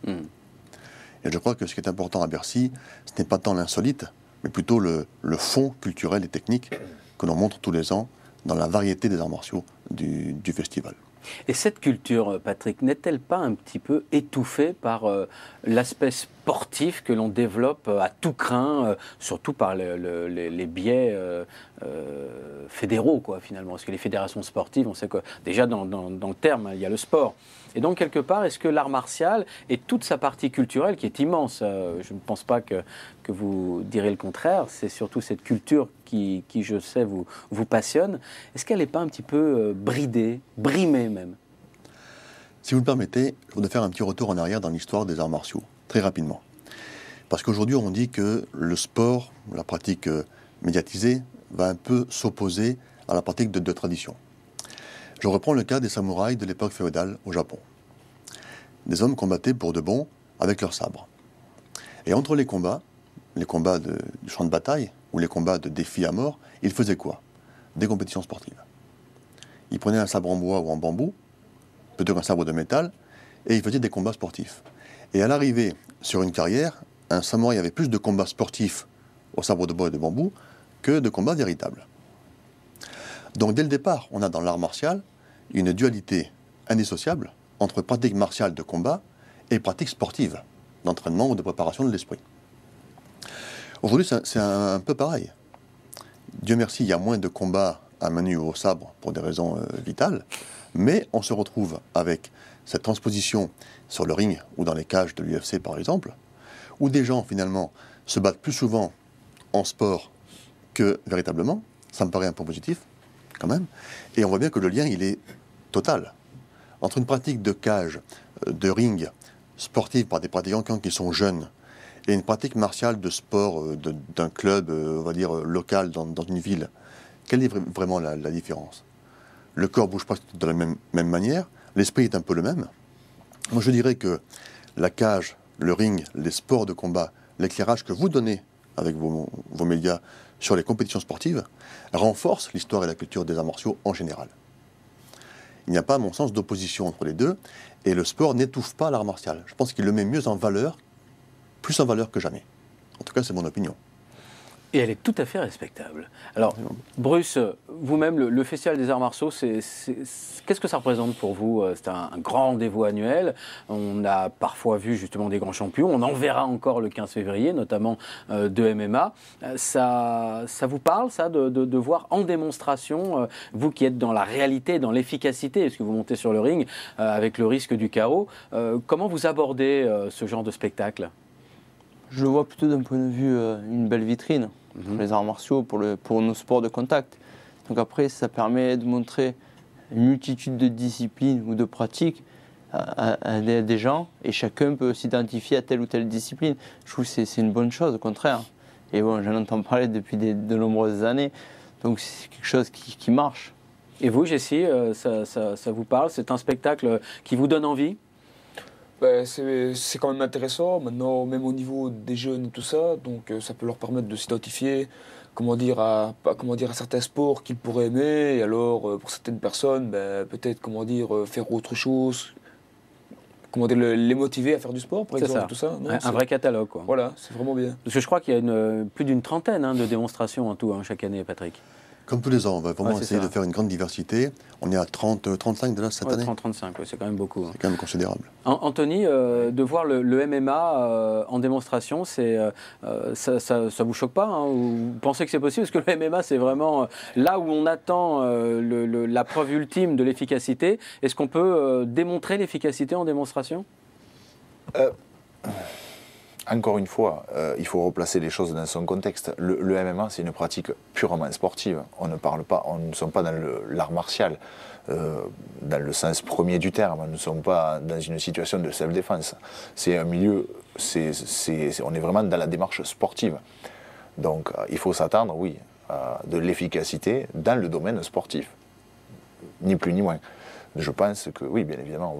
Et je crois que ce qui est important à Bercy, ce n'est pas tant l'insolite, mais plutôt le fond culturel et technique que l'on montre tous les ans dans la variété des arts martiaux du festival. Et cette culture, Patrick, n'est-elle pas un petit peu étouffée par l'aspect sportif que l'on développe à tout crin, surtout par les biais fédéraux, quoi, finalement? Parce que les fédérations sportives, on sait que déjà dans le terme, il y a le sport. Et donc, quelque part, est-ce que l'art martial et toute sa partie culturelle, qui est immense, je ne pense pas que vous direz le contraire, c'est surtout cette culture qui je sais, vous passionne, est-ce qu'elle n'est pas un petit peu bridée, brimée même? Si vous le permettez, je voudrais faire un petit retour en arrière dans l'histoire des arts martiaux, très rapidement. Parce qu'aujourd'hui, on dit que le sport, la pratique médiatisée, va un peu s'opposer à la pratique de tradition. Je reprends le cas des samouraïs de l'époque féodale au Japon. Des hommes combattaient pour de bon avec leurs sabres. Et entre les combats du champ de bataille ou les combats de défi à mort, ils faisaient quoi? Des compétitions sportives. Ils prenaient un sabre en bois ou en bambou, plutôt qu'un sabre de métal, et ils faisaient des combats sportifs. Et à l'arrivée sur une carrière, un samouraï avait plus de combats sportifs au sabre de bois et de bambou que de combats véritables. Donc dès le départ, on a dans l'art martial une dualité indissociable entre pratique martiale de combat et pratique sportive, d'entraînement ou de préparation de l'esprit. Aujourd'hui, c'est un peu pareil. Dieu merci, il y a moins de combats à main nue ou au sabre pour des raisons vitales, mais on se retrouve avec cette transposition sur le ring ou dans les cages de l'UFC par exemple, où des gens finalement se battent plus souvent en sport que véritablement. Ça me paraît un point positif quand même, et on voit bien que le lien il est total entre une pratique de cage, de ring sportive par des pratiquants qui sont jeunes et une pratique martiale de sport d'un club, on va dire local dans une ville. Quelle est vraiment la différence? Le corps bouge pas de la même manière, l'esprit est un peu le même. Moi je dirais que la cage, le ring, les sports de combat, l'éclairage que vous donnez avec vos médias sur les compétitions sportives renforce l'histoire et la culture des arts martiaux en général. Il n'y a pas, à mon sens, d'opposition entre les deux. Et le sport n'étouffe pas l'art martial. Je pense qu'il le met mieux en valeur, plus en valeur que jamais. En tout cas, c'est mon opinion. Et elle est tout à fait respectable. Alors, Bruce, vous-même, le Festival des Arts Martiaux, qu'est-ce que ça représente pour vous? C'est un grand rendez-vous annuel. On a parfois vu justement des grands champions. On en verra encore le 15 février, notamment de MMA. Ça vous parle, ça, de voir en démonstration, vous qui êtes dans la réalité, dans l'efficacité, est-ce que vous montez sur le ring avec le risque du chaos, comment vous abordez ce genre de spectacle? Je le vois plutôt d'un point de vue une belle vitrine pour les arts martiaux, pour nos sports de contact. Donc après, ça permet de montrer une multitude de disciplines ou de pratiques à des gens, et chacun peut s'identifier à telle ou telle discipline. Je trouve que c'est une bonne chose, au contraire. Et bon, j'en entends parler depuis de nombreuses années, donc c'est quelque chose qui marche. Et vous, Jessie, ça vous parle? C'est un spectacle qui vous donne envie? Ben, c'est quand même intéressant, maintenant, même au niveau des jeunes et tout ça, donc ça peut leur permettre de s'identifier, à certains sports qu'ils pourraient aimer, et alors pour certaines personnes, ben, peut-être, faire autre chose, les motiver à faire du sport, par exemple, tout ça. Non, un vrai catalogue, quoi. Voilà, c'est vraiment bien. Parce que je crois qu'il y a plus d'une trentaine de démonstrations en tout, chaque année, Patrick. Comme tous les ans, on va vraiment essayer de faire une grande diversité. On est à 30-35 de là cette année. 30-35, c'est quand même beaucoup. C'est quand même considérable. Anthony, de voir le MMA en démonstration, ça vous choque pas, hein? Vous pensez que c'est possible? Parce que le MMA, c'est vraiment là où on attend la preuve ultime de l'efficacité. Est-ce qu'on peut démontrer l'efficacité en démonstration? Encore une fois, il faut replacer les choses dans son contexte. Le MMA, c'est une pratique purement sportive. On ne sommes pas dans l'art martial, dans le sens premier du terme. Nous ne sommes pas dans une situation de self-défense. C'est un milieu, on est vraiment dans la démarche sportive. Donc, il faut s'attendre, oui, à de l'efficacité dans le domaine sportif. Ni plus ni moins. Je pense que, oui, bien évidemment,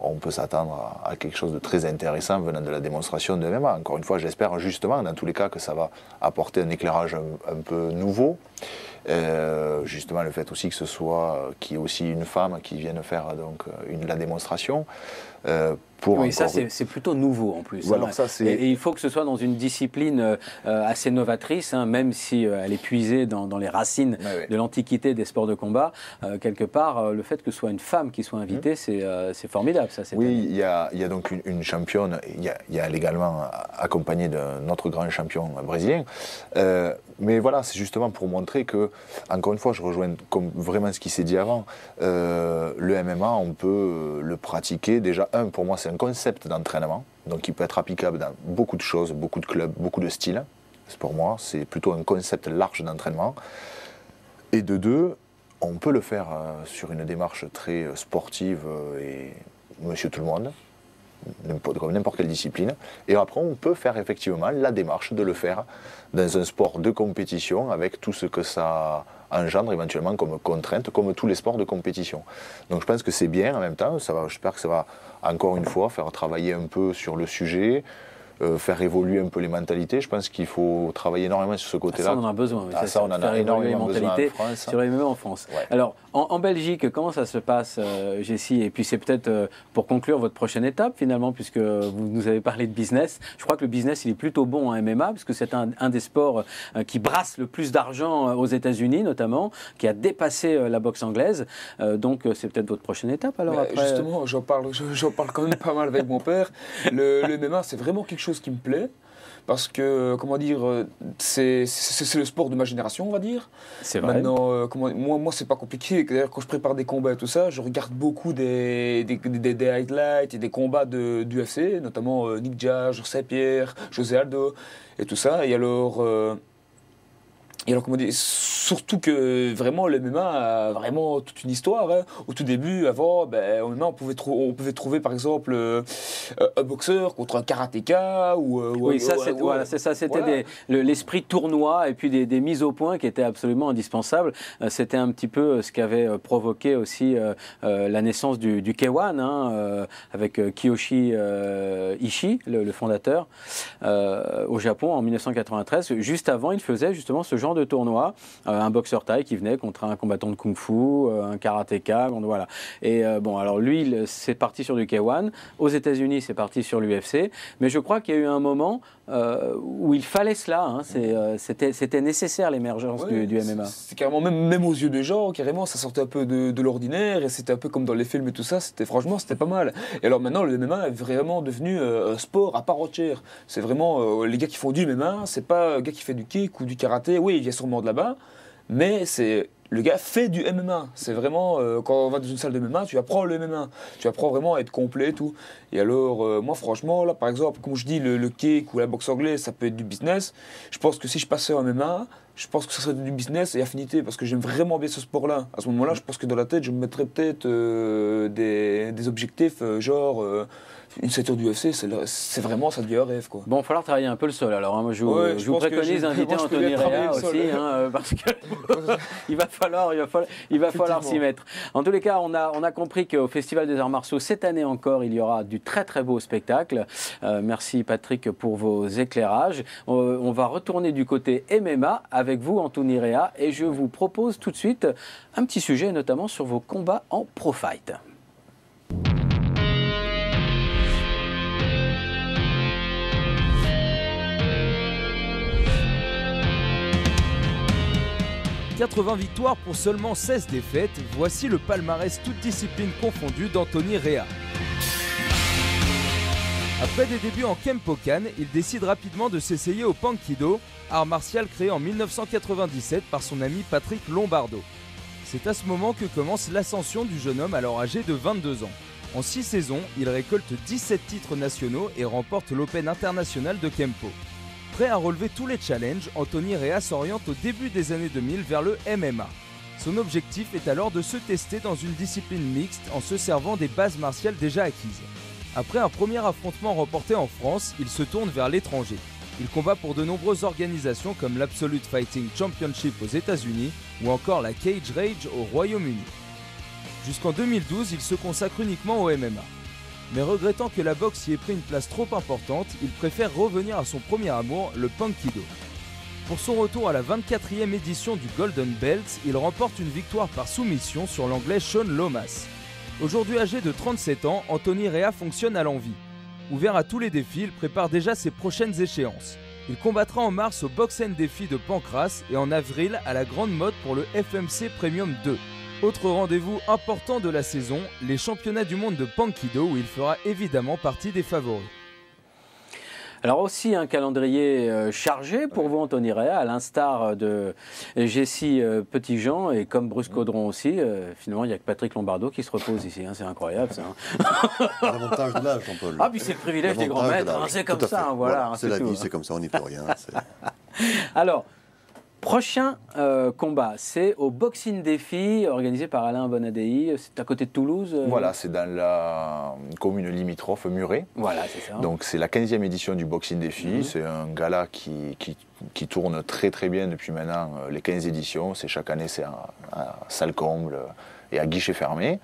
on peut s'attendre à quelque chose de très intéressant venant de la démonstration de MMA. Encore une fois, j'espère justement, dans tous les cas, que ça va apporter un éclairage un peu nouveau. Justement, le fait aussi que ce soit qu'il y ait aussi une femme qui vienne faire donc, la démonstration. Oui, ça c'est plutôt nouveau en plus. Alors, ça, et il faut que ce soit dans une discipline assez novatrice, même si elle est puisée dans les racines de l'antiquité des sports de combat. Quelque part, le fait que ce soit une femme qui soit invitée, c'est formidable. Ça, oui, il y a donc une championne, il y a également accompagnée d'un autre grand champion brésilien. Mais voilà, c'est justement pour montrer que, encore une fois, je rejoins vraiment ce qui s'est dit avant. Le MMA, on peut le pratiquer. Déjà, pour moi, c'est un concept d'entraînement, donc il peut être applicable dans beaucoup de choses, beaucoup de clubs, beaucoup de styles. Pour moi, c'est plutôt un concept large d'entraînement. Et de deux, on peut le faire sur une démarche très sportive et monsieur tout le monde, n'importe quelle discipline. Et après, on peut faire effectivement la démarche de le faire dans un sport de compétition avec tout ce que ça engendre éventuellement comme contrainte, comme tous les sports de compétition. Donc je pense que c'est bien en même temps, j'espère que ça va encore une fois faire travailler un peu sur le sujet, faire évoluer un peu les mentalités. Je pense qu'il faut travailler énormément sur ce côté-là. Ça, on en a besoin. Ça, on en a énormément besoin en France. Sur les MMA en France. Ouais. Alors, en Belgique, comment ça se passe, Jessie? Et puis, c'est peut-être pour conclure votre prochaine étape, finalement, puisque vous nous avez parlé de business. Je crois que le business, il est plutôt bon en MMA, puisque c'est un des sports qui brasse le plus d'argent aux États-Unis, notamment, qui a dépassé la boxe anglaise. Donc, c'est peut-être votre prochaine étape, alors, après. Justement, j'en parle quand même pas mal avec mon père. Le MMA, c'est vraiment quelque chose qui me plaît. Parce que, c'est le sport de ma génération, on va dire. C'est vrai. Maintenant, moi, c'est pas compliqué. D'ailleurs, quand je prépare des combats et tout ça, je regarde beaucoup des highlights et des combats d'UFC, notamment Nick Diaz, Saint-Pierre, José Aldo et tout ça. Et alors, surtout que vraiment le MMA a vraiment toute une histoire. Hein. Au tout début, avant, au MMA, on pouvait trouver par exemple un boxeur contre un karatéka oui, c'est ça. C'était l'esprit tournoi et puis des mises au point qui étaient absolument indispensables. C'était un petit peu ce qui avait provoqué aussi la naissance du K1 avec Kiyoshi Ishii, le fondateur, au Japon en 1993. Juste avant, il faisait justement ce genre de tournoi, un boxeur thaï qui venait contre un combattant de kung-fu, un karatéka, voilà. Et bon, alors lui, c'est parti sur du K1. Aux États-Unis, c'est parti sur l'UFC. Mais je crois qu'il y a eu un moment où il fallait cela. Hein. C'était nécessaire l'émergence du MMA. C'est carrément, même aux yeux des gens, carrément, ça sortait un peu de l'ordinaire et c'était un peu comme dans les films et tout ça. Franchement, c'était pas mal. Et alors maintenant, le MMA est vraiment devenu un sport à part entière. C'est vraiment les gars qui font du MMA, c'est pas un gars qui fait du kick ou du karaté. Oui, il vient sûrement de là-bas, mais c'est le gars fait du MMA. C'est vraiment, quand on va dans une salle de MMA, tu apprends le MMA. Tu apprends vraiment à être complet et tout. Et alors, moi, franchement, là, par exemple, comme je dis, le kick ou la boxe anglaise, ça peut être du business. Je pense que si je passais en MMA, je pense que ça serait du business et affinité, parce que j'aime vraiment bien ce sport-là. À ce moment-là, je pense que dans la tête, je me mettrais peut-être des objectifs, genre... une ceinture du UFC, c'est vraiment, ça devient un rêve, quoi. Bon, il va falloir travailler un peu le sol. Alors, hein, moi, je vous préconise d'inviter Anthony Rea aussi, hein, parce qu'il va falloir s'y mettre. En tous les cas, on a compris qu'au Festival des Arts Martiaux, cette année encore, il y aura du très très beau spectacle. Merci Patrick pour vos éclairages. On va retourner du côté MMA avec vous, Anthony Rea, et je vous propose tout de suite un petit sujet, notamment sur vos combats en pro fight. « 80 victoires pour seulement 16 défaites, voici le palmarès toutes disciplines confondues d'Anthony Rea. Après des débuts en Kempokan, il décide rapidement de s'essayer au Pankido, art martial créé en 1997 par son ami Patrick Lombardo. C'est à ce moment que commence l'ascension du jeune homme alors âgé de 22 ans. En 6 saisons, il récolte 17 titres nationaux et remporte l'Open international de Kempo. Prêt à relever tous les challenges, Anthony Rea s'oriente au début des années 2000 vers le MMA. Son objectif est alors de se tester dans une discipline mixte en se servant des bases martiales déjà acquises. Après un premier affrontement remporté en France, il se tourne vers l'étranger. Il combat pour de nombreuses organisations comme l'Absolute Fighting Championship aux États-Unis ou encore la Cage Rage au Royaume-Uni. Jusqu'en 2012, il se consacre uniquement au MMA. Mais regrettant que la boxe y ait pris une place trop importante, il préfère revenir à son premier amour, le Pankido. Pour son retour à la 24e édition du Golden Belt, il remporte une victoire par soumission sur l'anglais Sean Lomas. Aujourd'hui âgé de 37 ans, Anthony Rea fonctionne à l'envie. Ouvert à tous les défis, il prépare déjà ses prochaines échéances. Il combattra en mars au Box & Défi de Pancras et en avril à la Grande Mode pour le FMC Premium 2. Autre rendez-vous important de la saison, les championnats du monde de Pankido où il fera évidemment partie des favoris. Alors aussi un calendrier chargé pour vous, Anthony Rea, à l'instar de Jessie Petitjean et comme Bruce Caudron aussi. Finalement, il n'y a que Patrick Lombardo qui se repose ici. Hein, c'est incroyable ça. L'avantage de l'âge, Jean-Paul. Ah, puis c'est le privilège des grands maîtres. Hein, c'est comme ça. Hein, voilà, c'est la vie, tout, c'est comme ça, on n'y peut rien. Alors, prochain combat, c'est au Boxing Défi, organisé par Alain Bonadei. C'est à côté de Toulouse. Voilà, c'est dans la commune limitrophe, Muret. Voilà, c'est ça. Donc c'est la 15e édition du Boxing Défi. C'est un gala qui tourne très très bien depuis maintenant les 15 éditions. C'est chaque année, c'est à salle comble et à guichet fermé.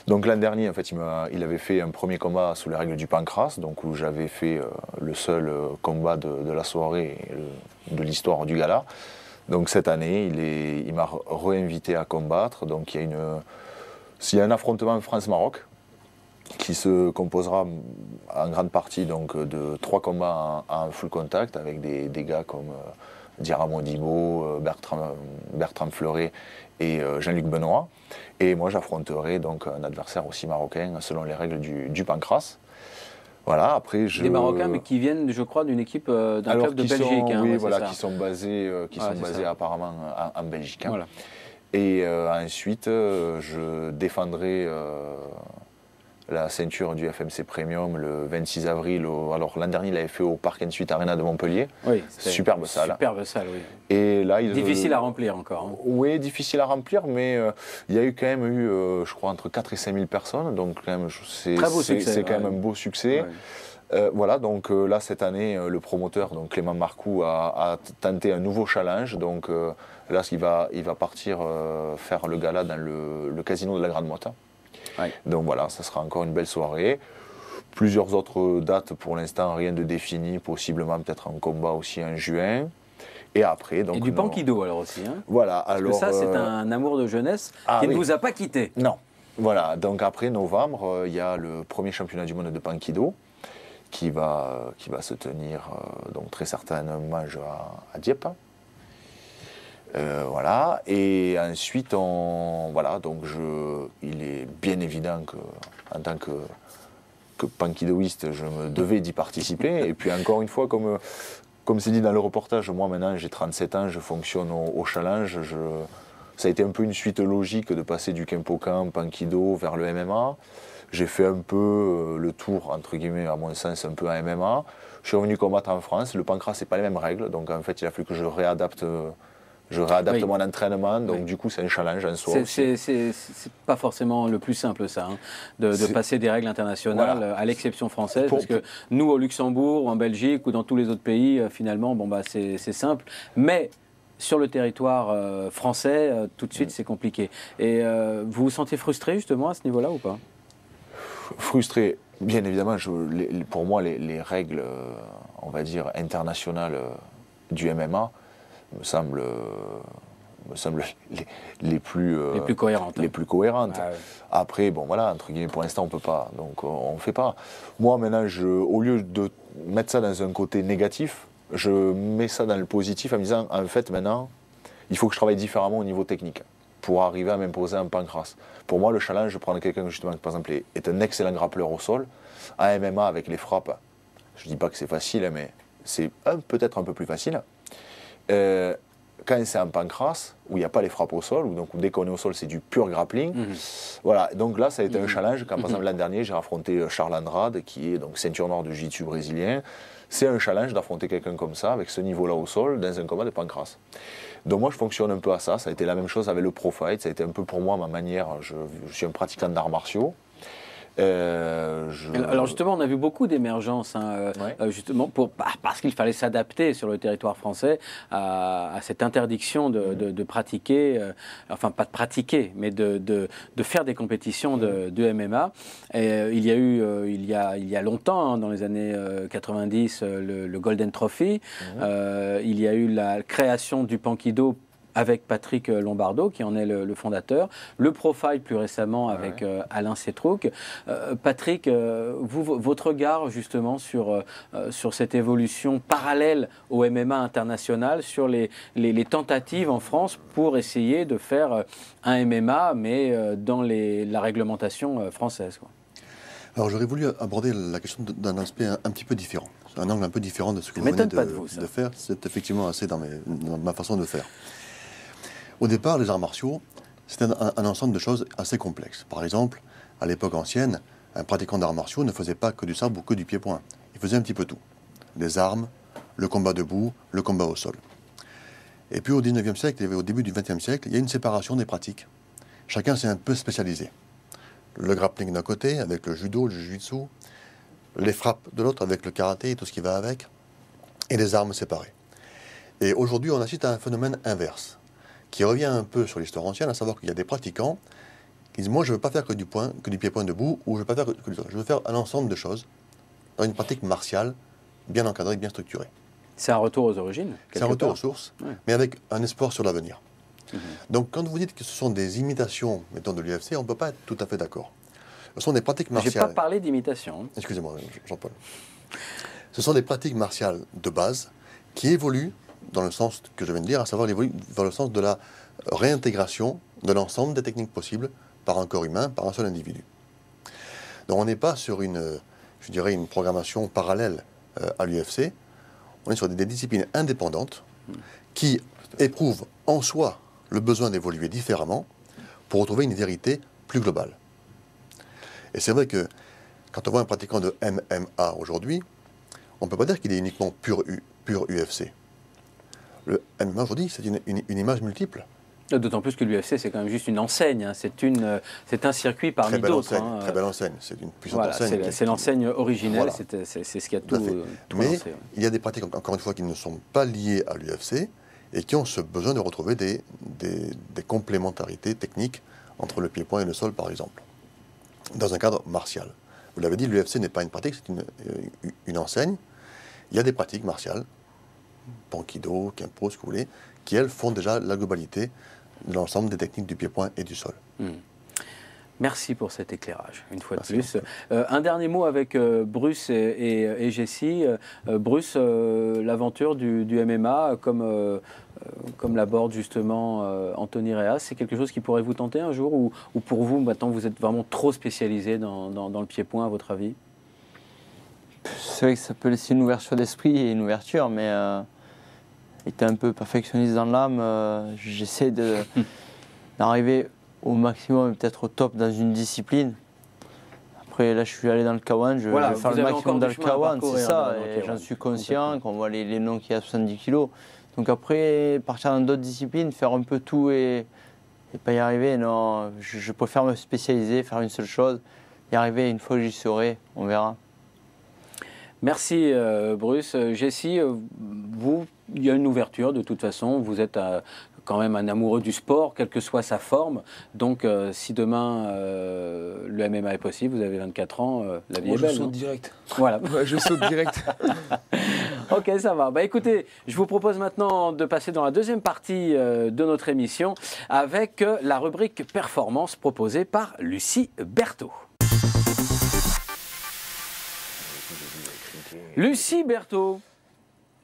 Donc l'an dernier, en fait, il avait fait un premier combat sous les règles du Pancras, donc où j'avais fait le seul combat de la soirée et de l'histoire du gala. Donc cette année, il m'a réinvité à combattre. Donc il y a un affrontement France-Maroc qui se composera en grande partie donc, de 3 combats en full contact avec des gars comme Diarra Modibo, Bertrand Fleuret et Jean-Luc Benoît. Et moi j'affronterai donc un adversaire aussi marocain selon les règles du Pancras. Voilà, après des Marocains, mais qui viennent, je crois, d'une équipe d'un club de Belgique. Oui, voilà, qui sont basés apparemment en Belgique. Hein. Voilà. Et ensuite, je défendrai la ceinture du FMC Premium le 26 avril. Alors l'an dernier, il avait fait au Parc N8 Arena de Montpellier. Oui, superbe salle. Superbe salle, oui. Et là, difficile à remplir encore. Hein. Oui, difficile à remplir, mais il y a quand même eu, je crois, entre 4 et 5 000 personnes. Donc quand même, c'est quand même un beau succès. Ouais. Voilà, donc là, cette année, le promoteur, donc Clément Marcoux, a tenté un nouveau challenge. Donc là, il va partir faire le gala dans le casino de la Grande Motte. Ouais. Donc voilà, ça sera encore une belle soirée. Plusieurs autres dates pour l'instant, rien de défini, possiblement peut-être un combat aussi en juin. Et après, donc... Et du Pankido alors aussi. Hein. Voilà, Parce alors... que ça, c'est un amour de jeunesse qui ne vous a pas quitté. Non. Voilà, donc après novembre, il y a le premier championnat du monde de Pankido qui va se tenir donc très certainement à Dieppe. Voilà, et ensuite, il est bien évident qu'en tant que pankidoïste, je me devais d'y participer. Et puis encore une fois, comme c'est dit dans le reportage, moi maintenant j'ai 37 ans, je fonctionne au challenge. Ça a été un peu une suite logique de passer du Kempokan, Pankido vers le MMA. J'ai fait un peu le tour, entre guillemets, à mon sens, un peu en MMA. Je suis revenu combattre en France. Le pancras, c'est pas les mêmes règles. Donc en fait, il a fallu que je réadapte oui. Mon entraînement. Donc oui. Du coup, c'est un challenge en soi. C'est pas forcément le plus simple, ça, hein, de passer des règles internationales, voilà. À l'exception française. Parce que nous, au Luxembourg, en Belgique ou dans tous les autres pays, finalement, c'est simple. Mais sur le territoire français, tout de suite, c'est compliqué. Et vous vous sentez frustré, justement, à ce niveau-là ou pas? Frustré, bien évidemment. Pour moi, les règles, on va dire, internationales du MMA me semblent les plus cohérentes. Les plus cohérentes. Ah, ouais. Après, bon voilà, entre guillemets, pour l'instant, on ne peut pas. Donc, on ne fait pas. Moi, maintenant, au lieu de mettre ça dans un côté négatif, je mets ça dans le positif en me disant, en fait, maintenant, il faut que je travaille différemment au niveau technique pour arriver à m'imposer un pancras. Pour moi, le challenge, prendre quelqu'un justement qui, par exemple, est un excellent grappleur au sol, à MMA avec les frappes, je ne dis pas que c'est facile, mais c'est peut-être un peu plus facile. Quand c'est un pancras, où il n'y a pas les frappes au sol, où dès qu'on est au sol, c'est du pur grappling. Voilà, donc là, ça a été un challenge. Quand, par exemple, l'an dernier, j'ai affronté Charles Andrade, qui est donc ceinture noire de jiu-jitsu brésilien. C'est un challenge d'affronter quelqu'un comme ça, avec ce niveau-là au sol, dans un combat de pancras. Donc moi, je fonctionne un peu à ça. Ça a été la même chose avec le pro fight. Ça a été un peu pour moi ma manière. Je suis un pratiquant d'arts martiaux. Alors justement, on a vu beaucoup d'émergence, hein, justement parce qu'il fallait s'adapter sur le territoire français à cette interdiction de pratiquer, enfin pas de pratiquer, mais de faire des compétitions de MMA. Et il y a eu, il y a longtemps, hein, dans les années 90, le Golden Trophy. Il y a eu la création du Pankido avec Patrick Lombardo, qui en est le fondateur, le Profile plus récemment avec Alain Setrouk. Patrick, votre regard justement sur cette évolution parallèle au MMA international, sur les tentatives en France pour essayer de faire un MMA, mais dans la réglementation française, quoi. Alors j'aurais voulu aborder la question d'un aspect un petit peu différent, un angle un peu différent de ce que vous venez de faire. C'est effectivement assez dans ma façon de faire. Au départ, les arts martiaux, c'était un ensemble de choses assez complexes. Par exemple, à l'époque ancienne, un pratiquant d'arts martiaux ne faisait pas que du sabre ou que du pied-point. Il faisait un petit peu tout. Les armes, le combat debout, le combat au sol. Et puis au 19e siècle et au début du 20e siècle, il y a une séparation des pratiques. Chacun s'est un peu spécialisé. Le grappling d'un côté, avec le judo, le jiu-jitsu, les frappes de l'autre, avec le karaté et tout ce qui va avec, et les armes séparées. Et aujourd'hui, on assiste à un phénomène inverse, qui revient un peu sur l'histoire ancienne, à savoir qu'il y a des pratiquants qui disent « moi, je ne veux pas faire que du pied-point debout, ou je ne veux pas faire que du sol. Je veux faire un ensemble de choses dans une pratique martiale, bien encadrée, bien structurée. » C'est un retour aux origines. C'est un retour aux sources, mais avec un espoir sur l'avenir. Donc, quand vous dites que ce sont des imitations, mettons, de l'UFC, on ne peut pas être tout à fait d'accord. Ce sont des pratiques martiales... Je n'ai pas parlé d'imitation. Excusez-moi, Jean-Paul. Ce sont des pratiques martiales de base qui évoluent dans le sens que je viens de dire, à savoir dans le sens de la réintégration de l'ensemble des techniques possibles par un corps humain, par un seul individu. Donc on n'est pas sur une programmation parallèle à l'UFC, on est sur des disciplines indépendantes qui éprouvent en soi le besoin d'évoluer différemment pour retrouver une vérité plus globale. Et c'est vrai que quand on voit un pratiquant de MMA aujourd'hui, on ne peut pas dire qu'il est uniquement pur UFC. Le MMA aujourd'hui, c'est une image multiple. D'autant plus que l'UFC, c'est quand même juste une enseigne. Hein. C'est un circuit parmi d'autres. Hein. Très belle enseigne. C'est une puissante enseigne. C'est l'enseigne originelle. Voilà. C'est ce qui a tout Mais lancé. Il y a des pratiques, encore une fois, qui ne sont pas liées à l'UFC et qui ont ce besoin de retrouver des complémentarités techniques entre le pied-point et le sol, par exemple, dans un cadre martial. Vous l'avez dit, l'UFC n'est pas une pratique, c'est une enseigne. Il y a des pratiques martiales Banquido, Quimpo, ce que vous voulez, qui elles font déjà la globalité de l'ensemble des techniques du pied-point et du sol. Merci pour cet éclairage, une fois Merci de plus. Un dernier mot avec Bruce et Jessie. Bruce, l'aventure du MMA, comme l'aborde justement Anthony Reas, c'est quelque chose qui pourrait vous tenter un jour ou pour vous, maintenant, vous êtes vraiment trop spécialisé dans le pied-point, à votre avis? C'est vrai que ça peut laisser une ouverture d'esprit et une ouverture, mais étant un peu perfectionniste dans l'âme, j'essaie d'arriver au maximum et peut-être au top dans une discipline. Après, là, je suis allé dans le K1, je vais faire le maximum dans le K1, c'est ça, et j'en suis conscient, qu'on voit les noms qui a 70 kilos. Donc après, partir dans d'autres disciplines, faire un peu tout et pas y arriver, non, je préfère me spécialiser, faire une seule chose, y arriver une fois que j'y serai, on verra. Merci Bruce. Jessie, vous, il y a une ouverture de toute façon, vous êtes quand même un amoureux du sport, quelle que soit sa forme. Donc si demain le MMA est possible, vous avez 24 ans, la vie est belle. Je saute direct. Voilà. Ouais, je saute direct. Ok, ça va. Bah écoutez, je vous propose maintenant de passer dans la deuxième partie de notre émission avec la rubrique performance proposée par Lucie Berthaud. Lucie Berthaud,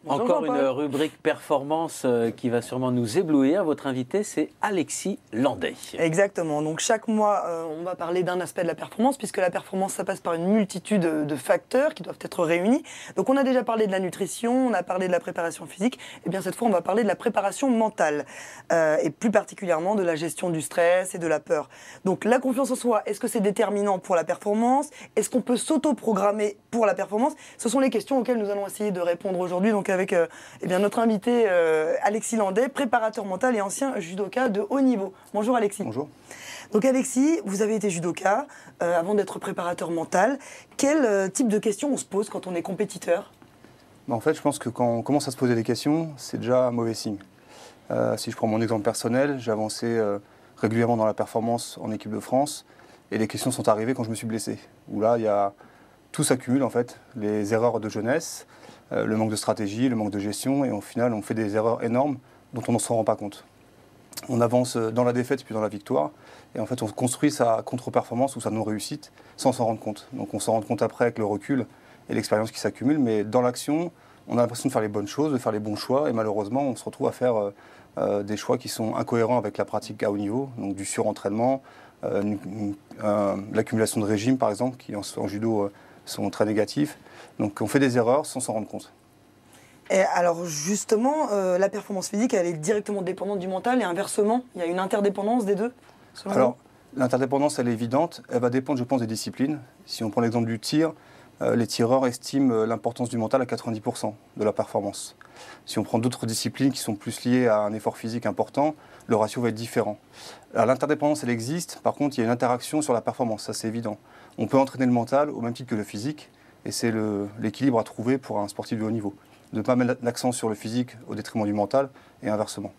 encore une rubrique performance qui va sûrement nous éblouir. Votre invité, c'est Alexis Landais. Exactement. Donc chaque mois, on va parler d'un aspect de la performance, puisque la performance, ça passe par une multitude de facteurs qui doivent être réunis. Donc on a déjà parlé de la nutrition, on a parlé de la préparation physique. Et bien cette fois, on va parler de la préparation mentale, et plus particulièrement de la gestion du stress et de la peur. Donc la confiance en soi, est-ce que c'est déterminant pour la performance? Est-ce qu'on peut s'auto-programmer pour la performance? Ce sont les questions auxquelles nous allons essayer de répondre aujourd'hui. Donc avec eh bien, notre invité Alexis Landais, préparateur mental et ancien judoka de haut niveau. Bonjour Alexis. Bonjour. Donc Alexis, vous avez été judoka avant d'être préparateur mental. Quel type de questions on se pose quand on est compétiteur? En fait, je pense que quand on commence à se poser des questions, c'est déjà un mauvais signe. Si je prends mon exemple personnel, j'ai avancé régulièrement dans la performance en équipe de France et les questions sont arrivées quand je me suis blessé. Où là, tout s'accumule en fait, les erreurs de jeunesse, le manque de stratégie, le manque de gestion, et au final, on fait des erreurs énormes dont on ne s'en rend pas compte. On avance dans la défaite puis dans la victoire, et en fait, on construit sa contre-performance ou sa non-réussite sans s'en rendre compte. Donc on s'en rend compte après avec le recul et l'expérience qui s'accumule, mais dans l'action, on a l'impression de faire les bonnes choses, de faire les bons choix, et malheureusement, on se retrouve à faire des choix qui sont incohérents avec la pratique à haut niveau, donc du surentraînement, l'accumulation de régimes, par exemple, qui en judo sont très négatifs. Donc on fait des erreurs sans s'en rendre compte. Et alors justement, la performance physique, elle est directement dépendante du mental et inversement, il y a une interdépendance des deux? Alors, l'interdépendance, elle est évidente. Elle va dépendre, je pense, des disciplines. Si on prend l'exemple du tir, les tireurs estiment l'importance du mental à 90% de la performance. Si on prend d'autres disciplines qui sont plus liées à un effort physique important, le ratio va être différent. L'interdépendance, elle existe. Par contre, il y a une interaction sur la performance, ça c'est évident. On peut entraîner le mental au même titre que le physique, et c'est l'équilibre à trouver pour un sportif de haut niveau. De ne pas mettre l'accent sur le physique au détriment du mental, et inversement.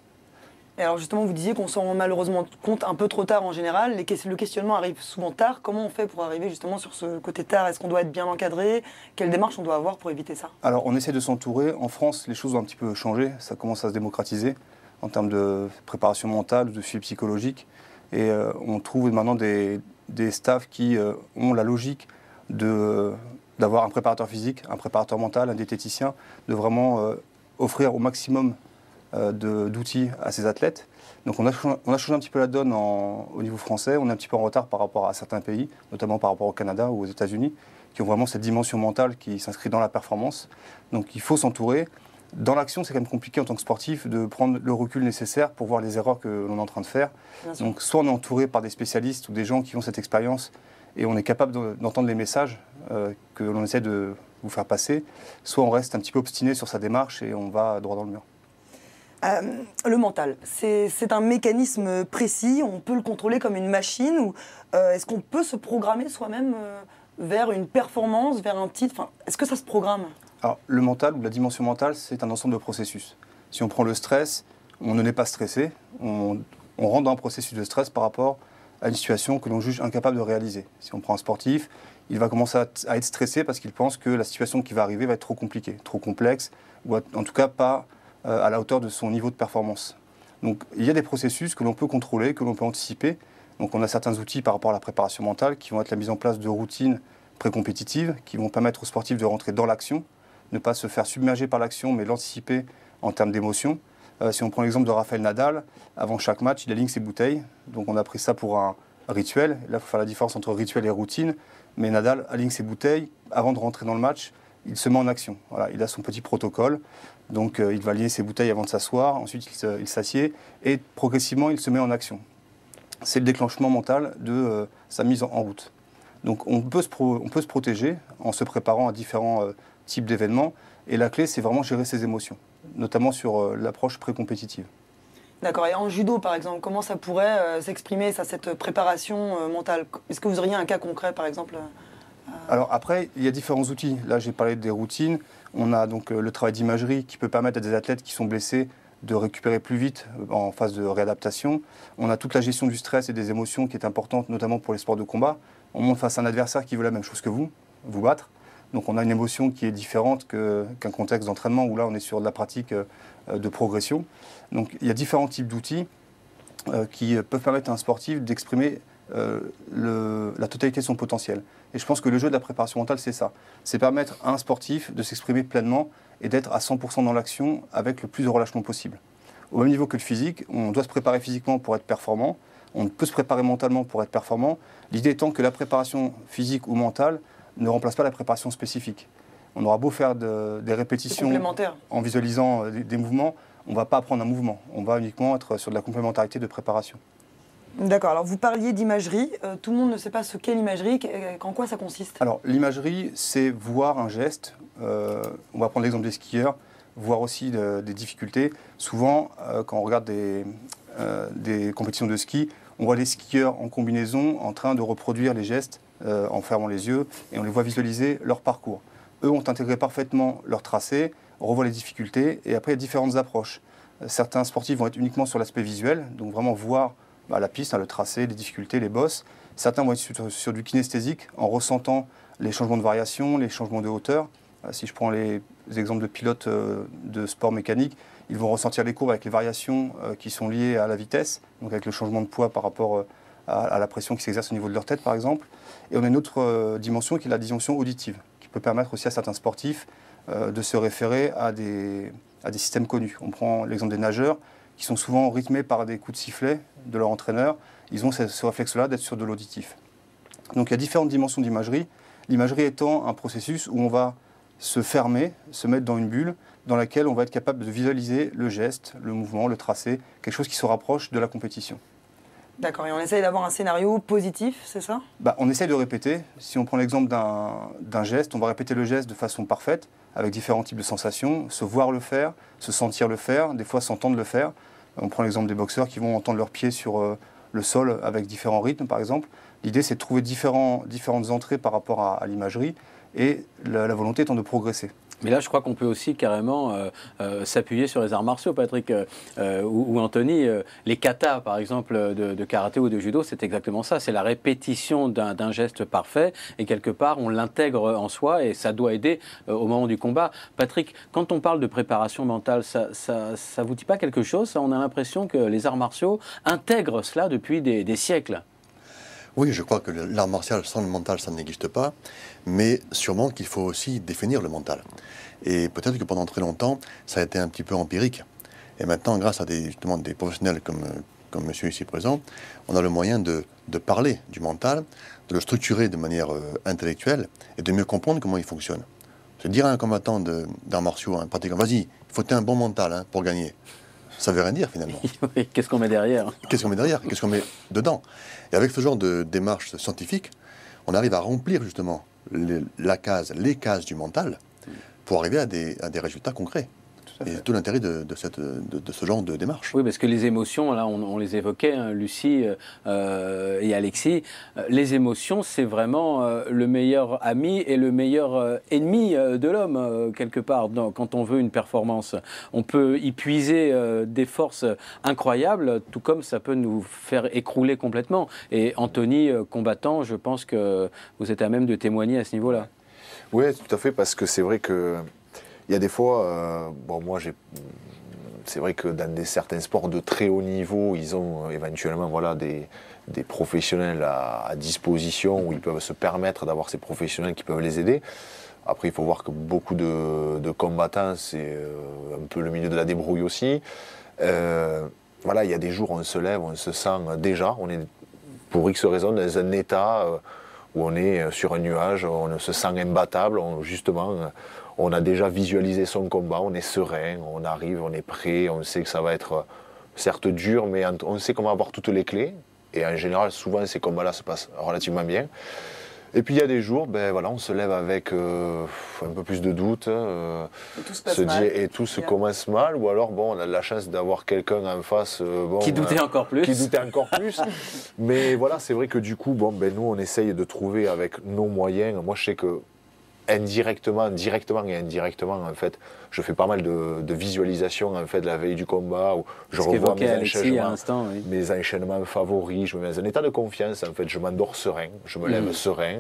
Et alors justement, vous disiez qu'on s'en rend malheureusement compte un peu trop tard en général. Le questionnement arrive souvent tard. Comment on fait pour arriver justement sur ce côté tard? Est-ce qu'on doit être bien encadré? Quelle démarche on doit avoir pour éviter ça? Alors on essaie de s'entourer. En France, les choses ont un petit peu changé. Ça commence à se démocratiser en termes de préparation mentale, de suivi psychologique. Et on trouve maintenant des staffs qui ont la logique d'avoir un préparateur physique, un préparateur mental, un diététicien, de vraiment offrir au maximum d'outils à ces athlètes. Donc on a changé un petit peu la donne au niveau français. On est un petit peu en retard par rapport à certains pays, notamment par rapport au Canada ou aux États-Unis, qui ont vraiment cette dimension mentale qui s'inscrit dans la performance. Donc il faut s'entourer. Dans l'action, c'est quand même compliqué en tant que sportif de prendre le recul nécessaire pour voir les erreurs que l'on est en train de faire. Donc soit on est entouré par des spécialistes ou des gens qui ont cette expérience et on est capable d'entendre les messages que l'on essaie de vous faire passer, soit on reste un petit peu obstiné sur sa démarche et on va droit dans le mur. Le mental, c'est un mécanisme précis, on peut le contrôler comme une machine, ou est-ce qu'on peut se programmer soi-même vers une performance, vers un titre? Est-ce que ça se programme? Alors, le mental ou la dimension mentale, c'est un ensemble de processus. Si on prend le stress, on ne n'est pas stressé, on rentre dans un processus de stress par rapport à une situation que l'on juge incapable de réaliser. Si on prend un sportif, il va commencer à être stressé parce qu'il pense que la situation qui va arriver va être trop compliquée, trop complexe, ou en tout cas pas à la hauteur de son niveau de performance. Donc il y a des processus que l'on peut contrôler, que l'on peut anticiper. Donc on a certains outils par rapport à la préparation mentale qui vont être la mise en place de routines pré-compétitives qui vont permettre aux sportifs de rentrer dans l'action, ne pas se faire submerger par l'action mais l'anticiper en termes d'émotion. Si on prend l'exemple de Rafael Nadal, avant chaque match, il aligne ses bouteilles. Donc on a pris ça pour un rituel. Là, il faut faire la différence entre rituel et routine. Mais Nadal aligne ses bouteilles. Avant de rentrer dans le match, il se met en action. Voilà, il a son petit protocole. Donc il va aligner ses bouteilles avant de s'asseoir. Ensuite, il s'assied. Et progressivement, il se met en action. C'est le déclenchement mental de sa mise en route. Donc on peut se protéger en se préparant à différents types d'événements. Et la clé, c'est vraiment gérer ses émotions, notamment sur l'approche pré-compétitive. D'accord. Et en judo, par exemple, comment ça pourrait s'exprimer, cette préparation mentale? Est-ce que vous auriez un cas concret, par exemple? Alors après, il y a différents outils. Là, j'ai parlé des routines. On a donc le travail d'imagerie qui peut permettre à des athlètes qui sont blessés de récupérer plus vite en phase de réadaptation. On a toute la gestion du stress et des émotions qui est importante, notamment pour les sports de combat. On monte face à un adversaire qui veut la même chose que vous battre. Donc on a une émotion qui est différente qu'un contexte d'entraînement où là on est sur de la pratique de progression. Donc il y a différents types d'outils qui peuvent permettre à un sportif d'exprimer la totalité de son potentiel. Et je pense que le jeu de la préparation mentale, c'est ça. C'est permettre à un sportif de s'exprimer pleinement et d'être à 100% dans l'action avec le plus de relâchement possible. Au même niveau que le physique, on doit se préparer physiquement pour être performant, on peut se préparer mentalement pour être performant. L'idée étant que la préparation physique ou mentale ne remplace pas la préparation spécifique. On aura beau faire des répétitions en visualisant des mouvements, on ne va pas apprendre un mouvement, on va uniquement être sur de la complémentarité de préparation. D'accord, alors vous parliez d'imagerie, tout le monde ne sait pas ce qu'est l'imagerie, en quoi ça consiste? Alors l'imagerie, c'est voir un geste, on va prendre l'exemple des skieurs, voir aussi des difficultés. Souvent, quand on regarde des compétitions de ski, on voit les skieurs en combinaison en train de reproduire les gestes en fermant les yeux et on les voit visualiser leur parcours. Eux ont intégré parfaitement leur tracé, on revoit les difficultés et après il y a différentes approches. Certains sportifs vont être uniquement sur l'aspect visuel, donc vraiment voir la piste, le tracé, les difficultés, les bosses. Certains vont être sur du kinesthésique en ressentant les changements de variation, les changements de hauteur. Si je prends les exemples de pilotes de sport mécanique, ils vont ressentir les courbes avec les variations qui sont liées à la vitesse, donc avec le changement de poids par rapport à la pression qui s'exerce au niveau de leur tête par exemple. Et on a une autre dimension qui est la dimension auditive, qui peut permettre aussi à certains sportifs de se référer à des systèmes connus. On prend l'exemple des nageurs, qui sont souvent rythmés par des coups de sifflet de leur entraîneur. Ils ont ce réflexe-là d'être sur de l'auditif. Donc il y a différentes dimensions d'imagerie. L'imagerie étant un processus où on va se fermer, se mettre dans une bulle, dans laquelle on va être capable de visualiser le geste, le mouvement, le tracé, quelque chose qui se rapproche de la compétition. D'accord, et on essaye d'avoir un scénario positif, c'est ça? On essaye de répéter. Si on prend l'exemple d'un geste, on va répéter le geste de façon parfaite, avec différents types de sensations, se voir le faire, se sentir le faire, des fois s'entendre le faire. On prend l'exemple des boxeurs qui vont entendre leurs pieds sur le sol avec différents rythmes, par exemple. L'idée, c'est de trouver différentes entrées par rapport à l'imagerie, et la volonté étant de progresser. Mais là, je crois qu'on peut aussi carrément s'appuyer sur les arts martiaux, Patrick ou Anthony. Les katas, par exemple, de karaté ou de judo, c'est exactement ça. C'est la répétition d'un geste parfait et quelque part, on l'intègre en soi et ça doit aider au moment du combat. Patrick, quand on parle de préparation mentale, ça vous dit pas quelque chose? On a l'impression que les arts martiaux intègrent cela depuis des siècles. Oui, je crois que l'art martial sans le mental, ça n'existe pas, mais sûrement qu'il faut aussi définir le mental. Et peut-être que pendant très longtemps, ça a été un petit peu empirique. Et maintenant, grâce à justement des professionnels comme monsieur ici présent, on a le moyen de parler du mental, de le structurer de manière intellectuelle et de mieux comprendre comment il fonctionne. Se dire à un combattant d'arts martiaux, un pratiquant, vas-y, il faut un bon mental pour gagner. Ça veut rien dire finalement. Oui, qu'est-ce qu'on met derrière? Qu'est-ce qu'on met derrière? Qu'est-ce qu'on met dedans? Et avec ce genre de démarche scientifique, on arrive à remplir justement les cases du mental pour arriver à des résultats concrets. Et tout l'intérêt de ce genre de démarche. Oui, parce que les émotions, là, on les évoquait, hein, Lucie et Alexis. Les émotions, c'est vraiment le meilleur ami et le meilleur ennemi de l'homme, quelque part, quand on veut une performance. On peut y puiser des forces incroyables, tout comme ça peut nous faire écrouler complètement. Et Anthony, combattant, je pense que vous êtes à même de témoigner à ce niveau-là. Oui, tout à fait, parce que c'est vrai que il y a des fois, bon, moi j'ai c'est vrai que dans certains sports de très haut niveau, ils ont éventuellement voilà, des professionnels à disposition où ils peuvent se permettre d'avoir ces professionnels qui peuvent les aider. Après, il faut voir que beaucoup de combattants, c'est un peu le milieu de la débrouille aussi. Voilà, il y a des jours où on se lève, on se sent déjà, on est pour X raisons dans un état où on est sur un nuage, on se sent imbattable, on a déjà visualisé son combat, on est serein, on arrive, on est prêt, on sait que ça va être certes dur, mais on sait qu'on va avoir toutes les clés. Et en général, souvent, ces combats-là se passent relativement bien. Et puis il y a des jours, ben, voilà, on se lève avec un peu plus de doute, et tout se passe mal. Et tout se commence mal, ou alors bon, on a de la chance d'avoir quelqu'un en face qui doutait encore plus. Qui doutait encore plus. Mais voilà, c'est vrai que du coup, bon, ben, nous on essaye de trouver avec nos moyens. Moi je sais que directement et indirectement, en fait, je fais pas mal de visualisation en fait, de la veille du combat, où je revois mes enchaînements favoris, je me mets dans un état de confiance, en fait, je m'endors serein, je me lève serein,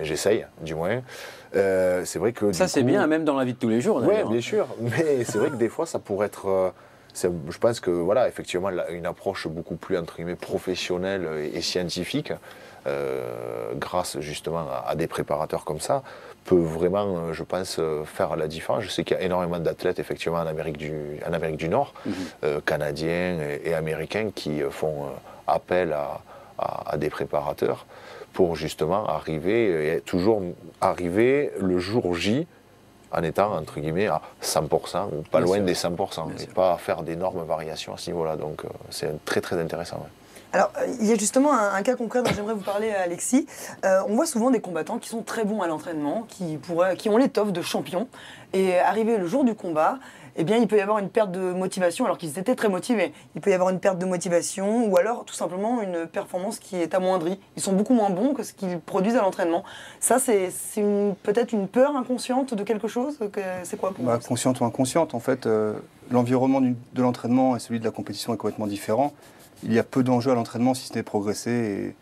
j'essaye du moins. C'est vrai que ça c'est bien, même dans la vie de tous les jours. Oui, bien sûr, mais c'est vrai que des fois ça pourrait être... je pense que voilà, effectivement, une approche beaucoup plus entre guillemets professionnelle et scientifique, grâce justement à des préparateurs comme ça, peut vraiment, je pense, faire la différence. Je sais qu'il y a énormément d'athlètes effectivement en Amérique du Nord, canadiens et américains, qui font appel à des préparateurs pour justement toujours arriver le jour J en étant, entre guillemets, à 100%, ou pas loin des 100%, et pas à faire d'énormes variations à ce niveau-là. Donc c'est très très intéressant. Ouais. Alors, il y a justement un cas concret dont j'aimerais vous parler, Alexis. On voit souvent des combattants qui sont très bons à l'entraînement, qui ont l'étoffe de champion, et arrivé le jour du combat, eh bien, il peut y avoir une perte de motivation, alors qu'ils étaient très motivés. Il peut y avoir une perte de motivation, ou alors tout simplement une performance qui est amoindrie. Ils sont beaucoup moins bons que ce qu'ils produisent à l'entraînement. Ça, c'est peut-être une peur inconsciente de quelque chose. C'est quoi pour vous? Consciente ou inconsciente, en fait, l'environnement de l'entraînement et celui de la compétition est complètement différent. Il y a peu d'enjeux à l'entraînement si ce n'est progresser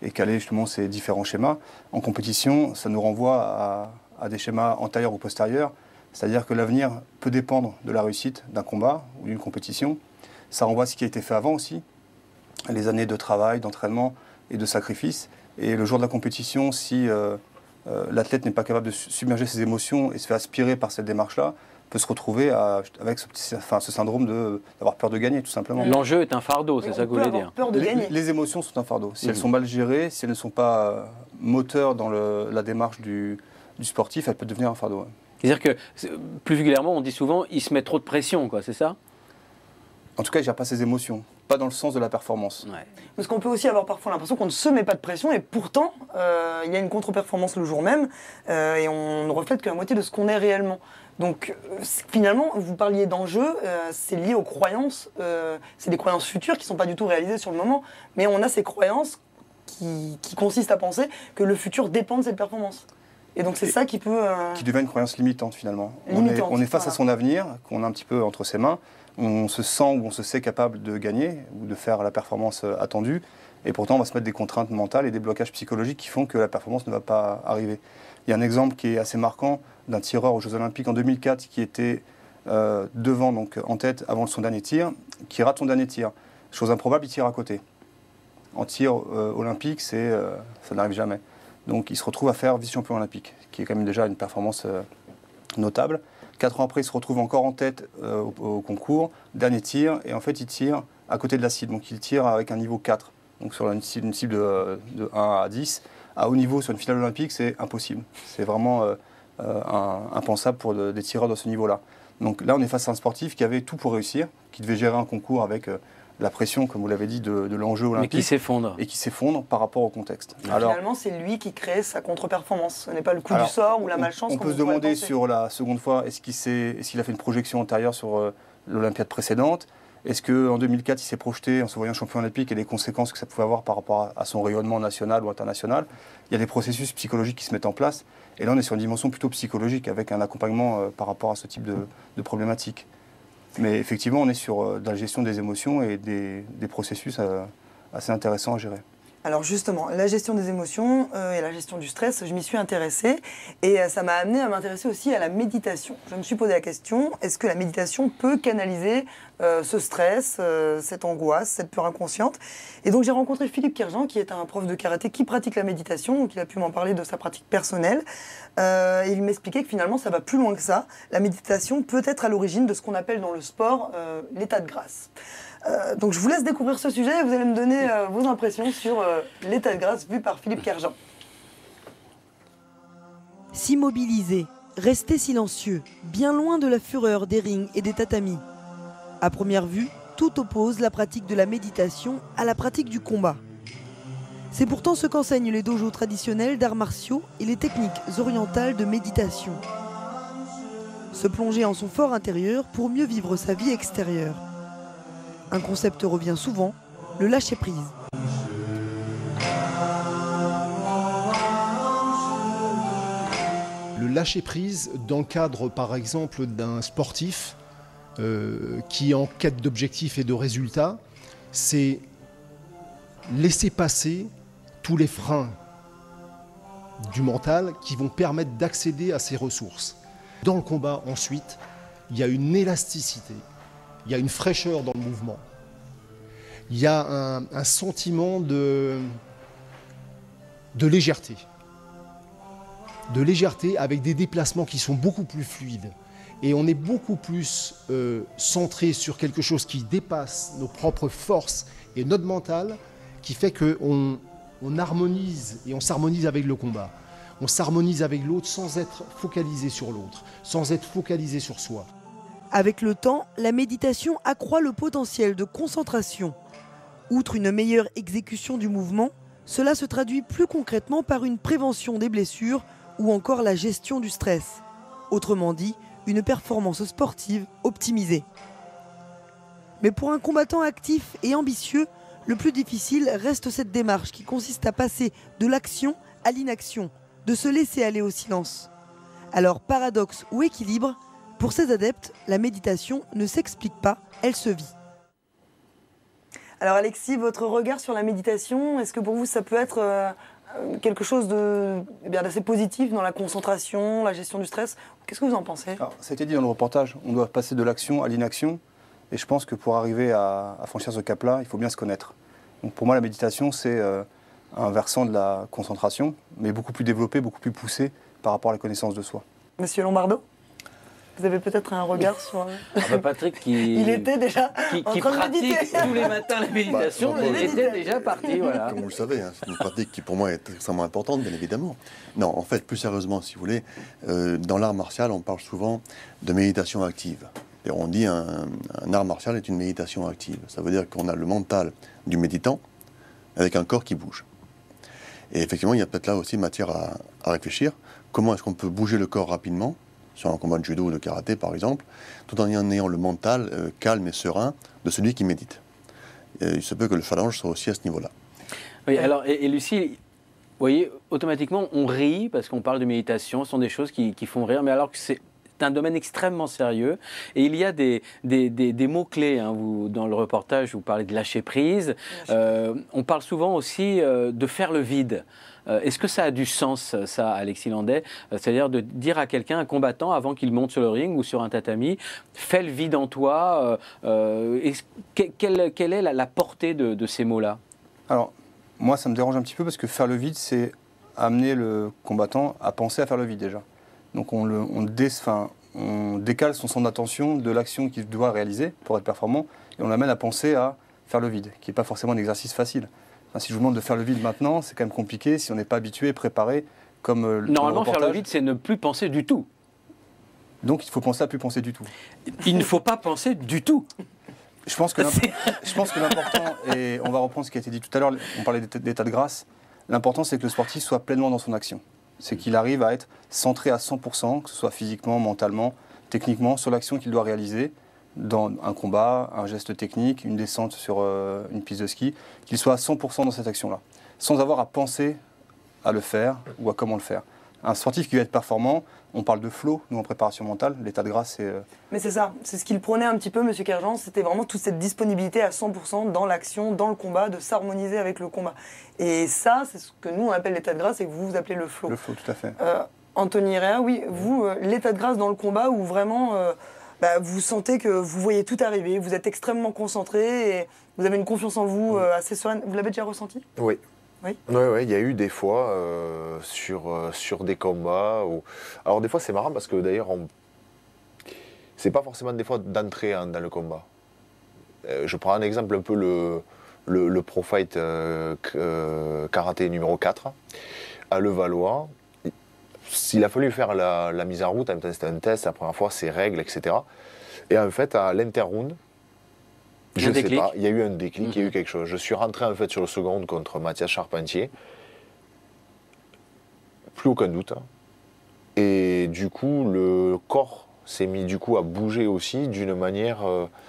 et caler justement ces différents schémas. En compétition, ça nous renvoie à des schémas antérieurs ou postérieurs. C'est-à-dire que l'avenir peut dépendre de la réussite d'un combat ou d'une compétition. Ça renvoie à ce qui a été fait avant aussi, les années de travail, d'entraînement et de sacrifice. Et le jour de la compétition, si l'athlète n'est pas capable de submerger ses émotions et se fait aspirer par cette démarche-là, peut se retrouver avec ce syndrome d'avoir peur de gagner, tout simplement. L'enjeu est un fardeau, c'est ça que vous voulez dire. Peur de gagner. Les émotions sont un fardeau. Si elles sont mal gérées, si elles ne sont pas moteurs dans la démarche du sportif, elles peuvent devenir un fardeau. Ouais. C'est-à-dire que, plus vulgairement, on dit souvent, il se met trop de pression, quoi, c'est ça? En tout cas, il ne gère pas ses émotions, pas dans le sens de la performance. Ouais. Parce qu'on peut aussi avoir parfois l'impression qu'on ne se met pas de pression, et pourtant, il y a une contre-performance le jour même, et on ne reflète que la moitié de ce qu'on est réellement. Donc finalement, vous parliez d'enjeux, c'est lié aux croyances, c'est des croyances futures qui ne sont pas du tout réalisées sur le moment, mais on a ces croyances qui consistent à penser que le futur dépend de cette performance. Et donc c'est ça qui peut... Qui devient une croyance limitante finalement. Limitante, on est face à son avenir, qu'on a un petit peu entre ses mains, on se sent ou on se sait capable de gagner ou de faire la performance attendue, et pourtant on va se mettre des contraintes mentales et des blocages psychologiques qui font que la performance ne va pas arriver. Il y a un exemple qui est assez marquant d'un tireur aux Jeux Olympiques en 2004 qui était devant, donc en tête avant son dernier tir, qui rate son dernier tir. Chose improbable, il tire à côté. En tir olympique, ça n'arrive jamais. Donc il se retrouve à faire vice-champion olympique, qui est quand même déjà une performance notable. 4 ans après, il se retrouve encore en tête au concours, dernier tir, et en fait il tire à côté de la cible. Donc il tire avec un niveau 4, donc sur une cible de 1 à 10. À haut niveau, sur une finale olympique, c'est impossible. C'est vraiment impensable pour des tireurs de ce niveau-là. Donc là, on est face à un sportif qui avait tout pour réussir, qui devait gérer un concours avec la pression, comme vous l'avez dit, de l'enjeu olympique. Mais qui s'effondre. Et qui s'effondre par rapport au contexte. Alors, finalement, c'est lui qui crée sa contre-performance. Ce n'est pas le coup du sort ou la malchance. On peut se demander sur la seconde fois, est-ce qu'il a fait une projection antérieure sur l'Olympiade précédente? Est-ce qu'en 2004, il s'est projeté en se voyant champion olympique et les conséquences que ça pouvait avoir par rapport à son rayonnement national ou international? Il y a des processus psychologiques qui se mettent en place. Et là, on est sur une dimension plutôt psychologique avec un accompagnement par rapport à ce type de problématiques. Mais effectivement, on est dans la gestion des émotions et des processus assez intéressants à gérer. Alors justement, la gestion des émotions et la gestion du stress, je m'y suis intéressée et ça m'a amené à m'intéresser aussi à la méditation. Je me suis posé la question, est-ce que la méditation peut canaliser ce stress, cette angoisse, cette peur inconsciente? Et donc j'ai rencontré Philippe Kerjean, qui est un prof de karaté qui pratique la méditation, donc il a pu m'en parler de sa pratique personnelle. Il m'expliquait que finalement ça va plus loin que ça. La méditation peut être à l'origine de ce qu'on appelle dans le sport l'état de grâce. Donc je vous laisse découvrir ce sujet et vous allez me donner vos impressions sur l'état de grâce vu par Philippe Kerjean. S'immobiliser, rester silencieux, bien loin de la fureur des rings et des tatamis. À première vue, tout oppose la pratique de la méditation à la pratique du combat. C'est pourtant ce qu'enseignent les dojos traditionnels d'arts martiaux et les techniques orientales de méditation. Se plonger en son fort intérieur pour mieux vivre sa vie extérieure. Un concept revient souvent, le lâcher-prise. Le lâcher-prise dans le cadre, par exemple, d'un sportif qui est en quête d'objectifs et de résultats, c'est laisser passer tous les freins du mental qui vont permettre d'accéder à ces ressources. Dans le combat, ensuite, il y a une élasticité. Il y a une fraîcheur dans le mouvement. Il y a un sentiment de légèreté. De légèreté avec des déplacements qui sont beaucoup plus fluides. Et on est beaucoup plus centré sur quelque chose qui dépasse nos propres forces et notre mental, qui fait qu'on harmonise et on s'harmonise avec le combat. On s'harmonise avec l'autre sans être focalisé sur l'autre, sans être focalisé sur soi. Avec le temps, la méditation accroît le potentiel de concentration. Outre une meilleure exécution du mouvement, cela se traduit plus concrètement par une prévention des blessures ou encore la gestion du stress. Autrement dit, une performance sportive optimisée. Mais pour un combattant actif et ambitieux, le plus difficile reste cette démarche qui consiste à passer de l'action à l'inaction, de se laisser aller au silence. Alors, paradoxe ou équilibre, pour ces adeptes, la méditation ne s'explique pas, elle se vit. Alors Alexis, votre regard sur la méditation, est-ce que pour vous ça peut être quelque chose d'assez positif dans la concentration, la gestion du stress? Qu'est-ce que vous en pensez? Alors, ça a été dit dans le reportage, on doit passer de l'action à l'inaction. Et je pense que pour arriver à franchir ce cap-là, il faut bien se connaître. Donc pour moi, la méditation, c'est un versant de la concentration, mais beaucoup plus développé, beaucoup plus poussé par rapport à la connaissance de soi. Monsieur Lombardo, vous avez peut-être un regard sur... Patrick qui... Il était déjà qui pratique tous les matins la méditation, il était déjà parti. Voilà. Comme vous le savez, hein, c'est une pratique qui pour moi est extrêmement importante, bien évidemment. Non, en fait, plus sérieusement, si vous voulez, dans l'art martial, on parle souvent de méditation active. Et on dit un art martial est une méditation active. Ça veut dire qu'on a le mental du méditant avec un corps qui bouge. Et effectivement, il y a peut-être là aussi matière à réfléchir. Comment est-ce qu'on peut bouger le corps rapidement, sur un combat de judo ou de karaté par exemple, tout en ayant le mental calme et serein de celui qui médite. Et il se peut que le phalange soit aussi à ce niveau-là. Oui, alors, et Lucie, vous voyez, automatiquement, on rit parce qu'on parle de méditation, ce sont des choses qui font rire, mais alors que c'est un domaine extrêmement sérieux et il y a des mots-clés. Hein. Dans le reportage, vous parlez de lâcher prise. On parle souvent aussi de faire le vide. Est-ce que ça a du sens, ça, Alexis Landais? C'est-à-dire de dire à quelqu'un, un combattant, avant qu'il monte sur le ring ou sur un tatami, fais le vide en toi. Quelle est la portée de ces mots-là? Alors, moi, ça me dérange un petit peu parce que faire le vide, c'est amener le combattant à penser à faire le vide déjà. Donc on décale son centre d'attention de l'action qu'il doit réaliser pour être performant et on l'amène à penser à faire le vide, qui n'est pas forcément un exercice facile. Enfin, si je vous demande de faire le vide maintenant, c'est quand même compliqué si on n'est pas habitué, préparé, comme normalement, faire le vide, c'est ne plus penser du tout. Donc il faut penser à plus penser du tout. Il ne faut pas penser du tout. Je pense que l'important, et on va reprendre ce qui a été dit tout à l'heure, on parlait d'état de grâce, l'important c'est que le sportif soit pleinement dans son action. C'est qu'il arrive à être centré à 100%, que ce soit physiquement, mentalement, techniquement, sur l'action qu'il doit réaliser dans un combat, un geste technique, une descente sur une piste de ski, qu'il soit à 100% dans cette action-là, sans avoir à penser à le faire ou à comment le faire. Un sportif qui veut être performant, on parle de flow, nous en préparation mentale, l'état de grâce c'est... Mais c'est ça, c'est ce qu'il prenait un petit peu, M. Kerjean, c'était vraiment toute cette disponibilité à 100% dans l'action, dans le combat, de s'harmoniser avec le combat. Et ça, c'est ce que nous on appelle l'état de grâce et que vous appelez le flow. Le flow, tout à fait. Anthony Rea, oui, vous, l'état de grâce dans le combat où vraiment vous sentez que vous voyez tout arriver, vous êtes extrêmement concentré et vous avez une confiance en vous assez sereine. Vous l'avez déjà ressenti? Oui. Oui. Oui, il y a eu des fois sur des combats où... Alors des fois c'est marrant parce que d'ailleurs c'est pas forcément des fois d'entrer dans le combat. Je prends un exemple un peu le Pro Fight karaté numéro 4 à Levallois. Il a fallu faire la mise en route, en même temps c'était un test, la première fois, ses règles, etc. Et en fait à l'inter-round, je sais pas, il y a eu un déclic, il y a eu quelque chose. Je suis rentré en fait sur le second contre Mathias Charpentier. Plus aucun doute. Et du coup, le corps s'est mis du coup à bouger aussi d'une manière...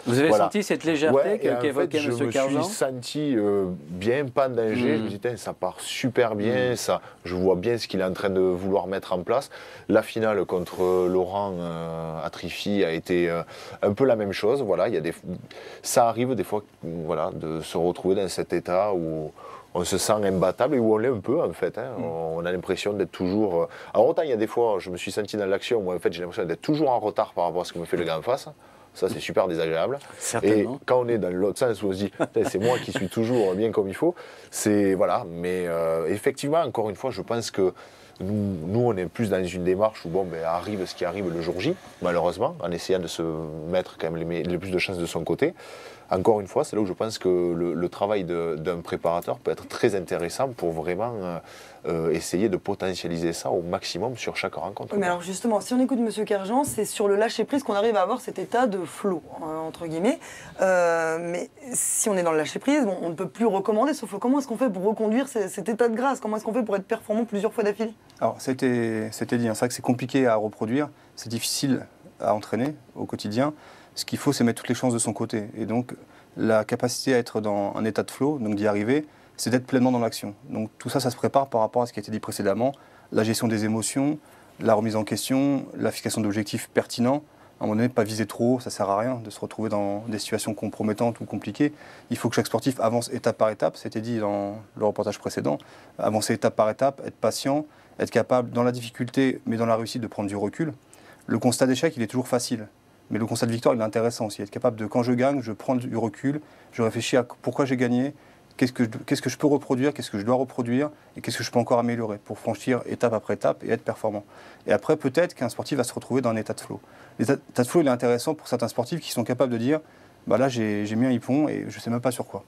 Vous avez senti cette légèreté qu'évoquait M. Kerjean? Je me suis senti bien, pas en danger. Je me dis, ça part super bien, je vois bien ce qu'il est en train de vouloir mettre en place. La finale contre Laurent Atrifi a été un peu la même chose. Voilà, ça arrive des fois de se retrouver dans cet état où on se sent imbattable et où on l'est un peu en fait. On a l'impression d'être toujours... Alors autant il y a des fois, je me suis senti dans l'action où en fait j'ai l'impression d'être toujours en retard par rapport à ce que me fait le gars en face. Ça c'est super désagréable. Certainement. Et quand on est dans l'autre sens où on se dit c'est moi qui suis toujours bien comme il faut, c'est... Voilà, mais effectivement, encore une fois, je pense que nous on est plus dans une démarche où arrive ce qui arrive le jour J, malheureusement, en essayant de se mettre quand même le plus de chances de son côté. Encore une fois, c'est là où je pense que le travail d'un préparateur peut être très intéressant pour vraiment essayer de potentialiser ça au maximum sur chaque rencontre. Mais alors justement, si on écoute M. Kerjean, c'est sur le lâcher-prise qu'on arrive à avoir cet état de flow, entre guillemets. Mais si on est dans le lâcher-prise, on ne peut plus recommander ce flow. Comment est-ce qu'on fait pour reconduire cet état de grâce? Comment est-ce qu'on fait pour être performant plusieurs fois d'affilée? Alors, c'était dit, c'est vrai que c'est compliqué à reproduire, c'est difficile à entraîner au quotidien. Ce qu'il faut, c'est mettre toutes les chances de son côté. Et donc, la capacité à être dans un état de flow, donc d'y arriver, c'est d'être pleinement dans l'action. Donc tout ça, ça se prépare par rapport à ce qui a été dit précédemment, la gestion des émotions, la remise en question, la fixation d'objectifs pertinents. À un moment donné, pas viser trop haut, ça ne sert à rien de se retrouver dans des situations compromettantes ou compliquées. Il faut que chaque sportif avance étape par étape, c'était dit dans le reportage précédent, avancer étape par étape, être patient, être capable dans la difficulté, mais dans la réussite, de prendre du recul. Le constat d'échec, il est toujours facile. Mais le constat de victoire, il est intéressant aussi. Être capable de, quand je gagne, je prends du recul, je réfléchis à pourquoi j'ai gagné, qu'est-ce que je peux reproduire, qu'est-ce que je dois reproduire, et qu'est-ce que je peux encore améliorer pour franchir étape après étape et être performant. Et après, peut-être qu'un sportif va se retrouver dans un état de flow. L'état de flow, il est intéressant pour certains sportifs qui sont capables de dire, là, j'ai mis un hippon et je ne sais même pas sur quoi.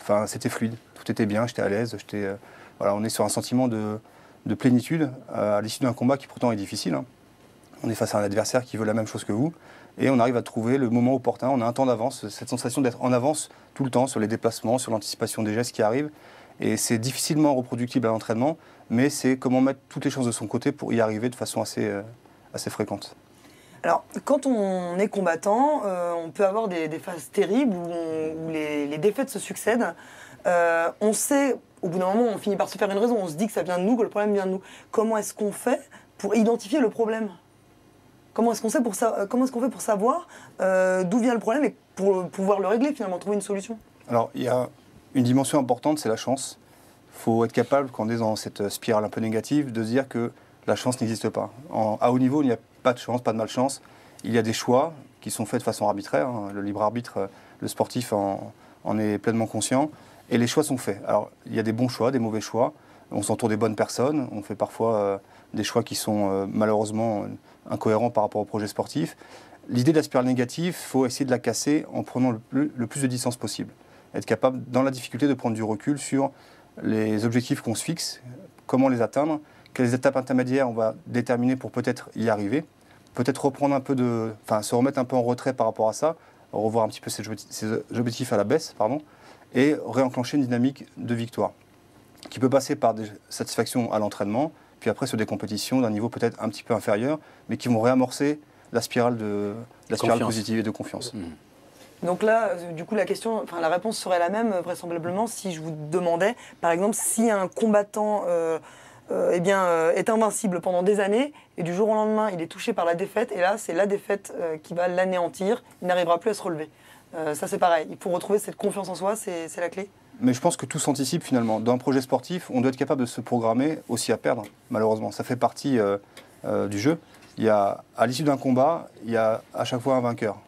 Enfin, c'était fluide, tout était bien, j'étais à l'aise, on est sur un sentiment de plénitude à l'issue d'un combat qui pourtant est difficile. On est face à un adversaire qui veut la même chose que vous. Et on arrive à trouver le moment opportun, on a un temps d'avance, cette sensation d'être en avance tout le temps sur les déplacements, sur l'anticipation des gestes qui arrivent. Et c'est difficilement reproductible à l'entraînement, mais c'est comment mettre toutes les chances de son côté pour y arriver de façon assez fréquente. Alors, quand on est combattant, on peut avoir des phases terribles où les défaites se succèdent. On sait, au bout d'un moment, on finit par se faire une raison, on se dit que ça vient de nous, que le problème vient de nous. Comment est-ce qu'on fait pour identifier le problème ? Comment est-ce qu'on fait pour savoir d'où vient le problème et pour pouvoir le régler, finalement, trouver une solution? Alors, il y a une dimension importante, c'est la chance. Il faut être capable, quand on est dans cette spirale un peu négative, de se dire que la chance n'existe pas. À haut niveau, il n'y a pas de chance, pas de malchance. Il y a des choix qui sont faits de façon arbitraire. Le libre arbitre, le sportif en est pleinement conscient. Et les choix sont faits. Alors, il y a des bons choix, des mauvais choix. On s'entoure des bonnes personnes. On fait parfois des choix qui sont malheureusement incohérents par rapport au projet sportif. L'idée de la spirale négative, il faut essayer de la casser en prenant le plus de distance possible. Être capable, dans la difficulté, de prendre du recul sur les objectifs qu'on se fixe, comment les atteindre, quelles étapes intermédiaires on va déterminer pour peut-être y arriver, peut-être se remettre un peu en retrait par rapport à ça, revoir un petit peu ses objectifs à la baisse, et réenclencher une dynamique de victoire qui peut passer par des satisfactions à l'entraînement, puis après sur des compétitions d'un niveau peut-être un petit peu inférieur, mais qui vont réamorcer la spirale positive et de confiance. Donc là, du coup, la réponse serait la même, vraisemblablement, si je vous demandais, par exemple, si un combattant est invincible pendant des années et du jour au lendemain, il est touché par la défaite et là, c'est la défaite qui va l'anéantir. Il n'arrivera plus à se relever. Ça, c'est pareil. Pour retrouver cette confiance en soi, c'est la clé. Mais je pense que tout s'anticipe finalement. Dans un projet sportif, on doit être capable de se programmer aussi à perdre, malheureusement. Ça fait partie du jeu. À l'issue d'un combat, il y a à chaque fois un vainqueur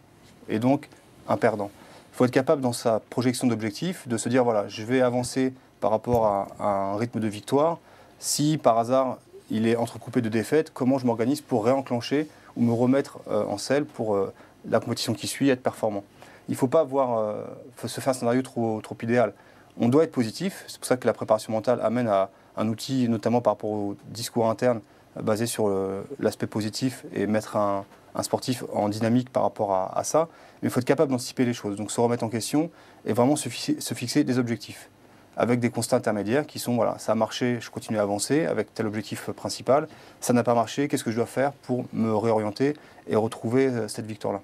et donc un perdant. Il faut être capable dans sa projection d'objectifs de se dire voilà, je vais avancer par rapport à un rythme de victoire. Si par hasard il est entrecoupé de défaites, comment je m'organise pour réenclencher ou me remettre en selle pour la compétition qui suit et être performant. Il ne faut pas se faire un scénario trop idéal. On doit être positif, c'est pour ça que la préparation mentale amène à un outil, notamment par rapport au discours interne, basé sur l'aspect positif et mettre un sportif en dynamique par rapport à ça. Mais il faut être capable d'anticiper les choses, donc se remettre en question et vraiment se fixer des objectifs avec des constats intermédiaires qui sont, voilà, ça a marché, je continue à avancer avec tel objectif principal, ça n'a pas marché, qu'est-ce que je dois faire pour me réorienter et retrouver cette victoire-là.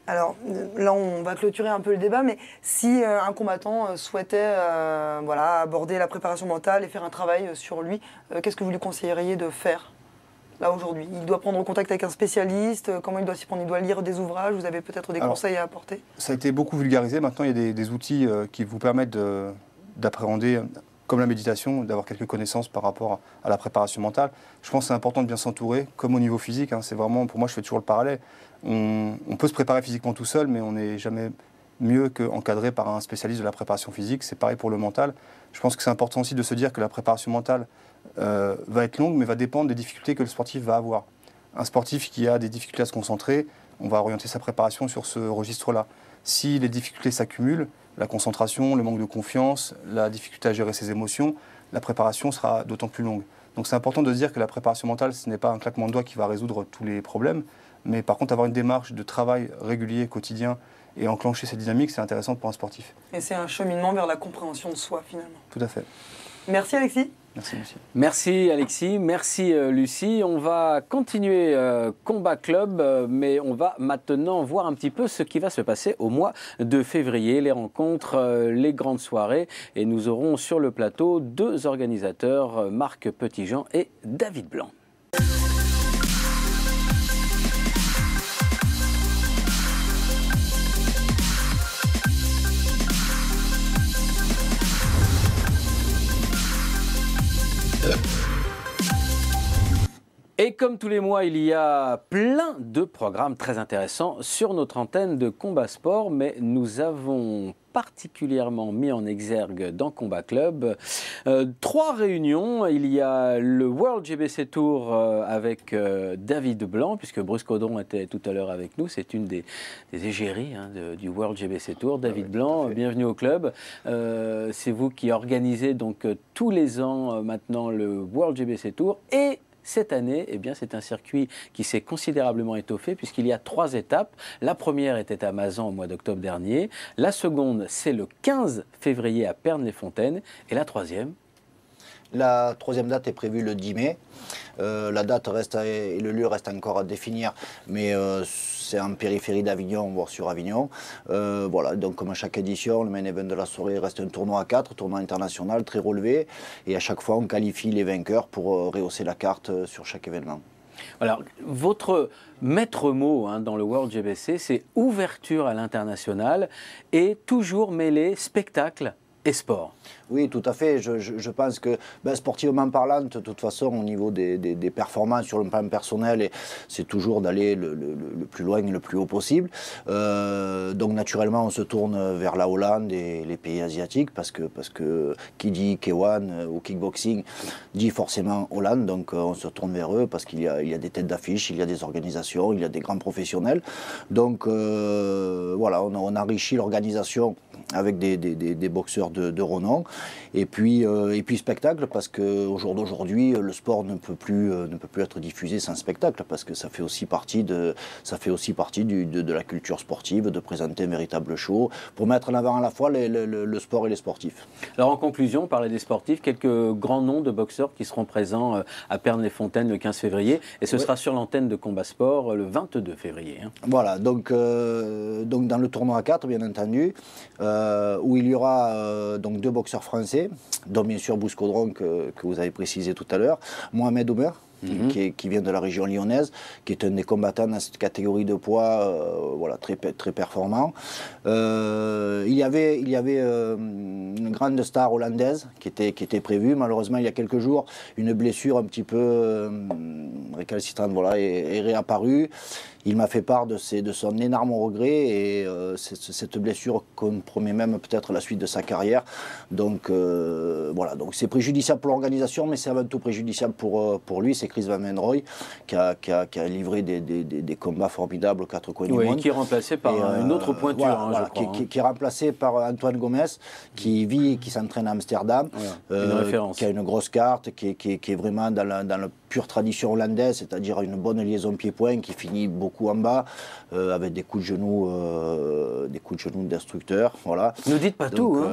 Alors là, on va clôturer un peu le débat, mais si un combattant souhaitait aborder la préparation mentale et faire un travail sur lui, qu'est-ce que vous lui conseilleriez de faire là aujourd'hui? Il doit prendre contact avec un spécialiste, comment il doit s'y prendre? Il doit lire des ouvrages, vous avez peut-être des conseils à apporter? Ça a été beaucoup vulgarisé, maintenant il y a des outils qui vous permettent d'appréhender, comme la méditation, d'avoir quelques connaissances par rapport à la préparation mentale. Je pense que c'est important de bien s'entourer, comme au niveau physique, c'est vraiment, pour moi je fais toujours le parallèle. On peut se préparer physiquement tout seul, mais on n'est jamais mieux qu'encadré par un spécialiste de la préparation physique. C'est pareil pour le mental. Je pense que c'est important aussi de se dire que la préparation mentale va être longue, mais va dépendre des difficultés que le sportif va avoir. Un sportif qui a des difficultés à se concentrer, on va orienter sa préparation sur ce registre-là. Si les difficultés s'accumulent, la concentration, le manque de confiance, la difficulté à gérer ses émotions, la préparation sera d'autant plus longue. Donc c'est important de se dire que la préparation mentale, ce n'est pas un claquement de doigts qui va résoudre tous les problèmes, mais par contre avoir une démarche de travail régulier, quotidien, et enclencher cette dynamique, c'est intéressant pour un sportif. Et c'est un cheminement vers la compréhension de soi, finalement. Tout à fait. Merci Alexis. Merci Lucie. Merci Alexis, merci Lucie. On va continuer Combat Club, mais on va maintenant voir un petit peu ce qui va se passer au mois de février, les rencontres, les grandes soirées. Et nous aurons sur le plateau deux organisateurs, Marc Petitjean et David Blanc. Et comme tous les mois, il y a plein de programmes très intéressants sur notre antenne de Combat Sport, mais nous avons particulièrement mis en exergue dans Combat Club 3 réunions. Il y a le World GBC Tour avec David Blanc, puisque Bruce Caudron était tout à l'heure avec nous. C'est une des égéries du World GBC Tour. David Blanc, bienvenue au club. C'est vous qui organisez donc tous les ans maintenant le World GBC Tour. Et cette année, eh bien, c'est un circuit qui s'est considérablement étoffé puisqu'il y a 3 étapes. La première était à Mazan au mois d'octobre dernier. La seconde, c'est le 15 février à Pernes-les-Fontaines. Et la troisième? La troisième date est prévue le 10 mai. La date reste et le lieu reste encore à définir, mais c'est en périphérie d'Avignon, voire sur Avignon. Voilà, donc comme à chaque édition, le main event de la soirée reste un tournoi à 4, tournoi international très relevé, et à chaque fois on qualifie les vainqueurs pour rehausser la carte sur chaque événement. Alors, votre maître mot dans le World GBC, c'est ouverture à l'international et toujours mêler spectacle et sport. Oui, tout à fait. Je pense que, sportivement parlant, de toute façon, au niveau des performances sur le plan personnel, c'est toujours d'aller le plus loin et le plus haut possible. Donc, naturellement, on se tourne vers la Hollande et les pays asiatiques, parce que qui dit K1 ou kickboxing dit forcément Hollande. Donc, on se tourne vers eux parce qu'il y a des têtes d'affiche, il y a des organisations, il y a des grands professionnels. Donc, voilà, on enrichit l'organisation avec des boxeurs de renom. Et puis spectacle, parce qu'au jour d'aujourd'hui, le sport ne peut plus être diffusé sans spectacle, parce que ça fait aussi partie de la culture sportive, de présenter un véritable show, pour mettre en avant à la fois le sport et les sportifs. Alors en conclusion, on parlait des sportifs, quelques grands noms de boxeurs qui seront présents à Pernes-les-Fontaines le 15 février, et ce sera sur l'antenne de Combat Sport le 22 février. Voilà, donc dans le tournoi à 4, bien entendu, où il y aura donc 2 boxeurs français, dont bien sûr Brusco Dron que vous avez précisé tout à l'heure, Mohamed Oumer, qui vient de la région lyonnaise, qui est un des combattants dans cette catégorie de poids, voilà, très performant. Il y avait une grande star hollandaise qui était prévue. Malheureusement, il y a quelques jours, une blessure un petit peu récalcitrante voilà, est réapparue. Il m'a fait part de son énorme regret et cette blessure compromet même peut-être la suite de sa carrière. Donc voilà, donc c'est préjudiciable pour l'organisation, mais c'est avant tout préjudiciable pour lui. C'est Chris Van Menroy qui a livré des combats formidables aux 4 coins du monde. Qui est remplacé par une autre pointure, voilà, je crois. Qui est remplacé par Antoine Gomez, qui s'entraîne à Amsterdam, qui a une grosse carte, qui est vraiment dans la pure tradition hollandaise, c'est-à-dire une bonne liaison pied-point qui finit beaucoup en bas, avec des coups de genoux d'instructeur. Voilà. Ne dites pas tout.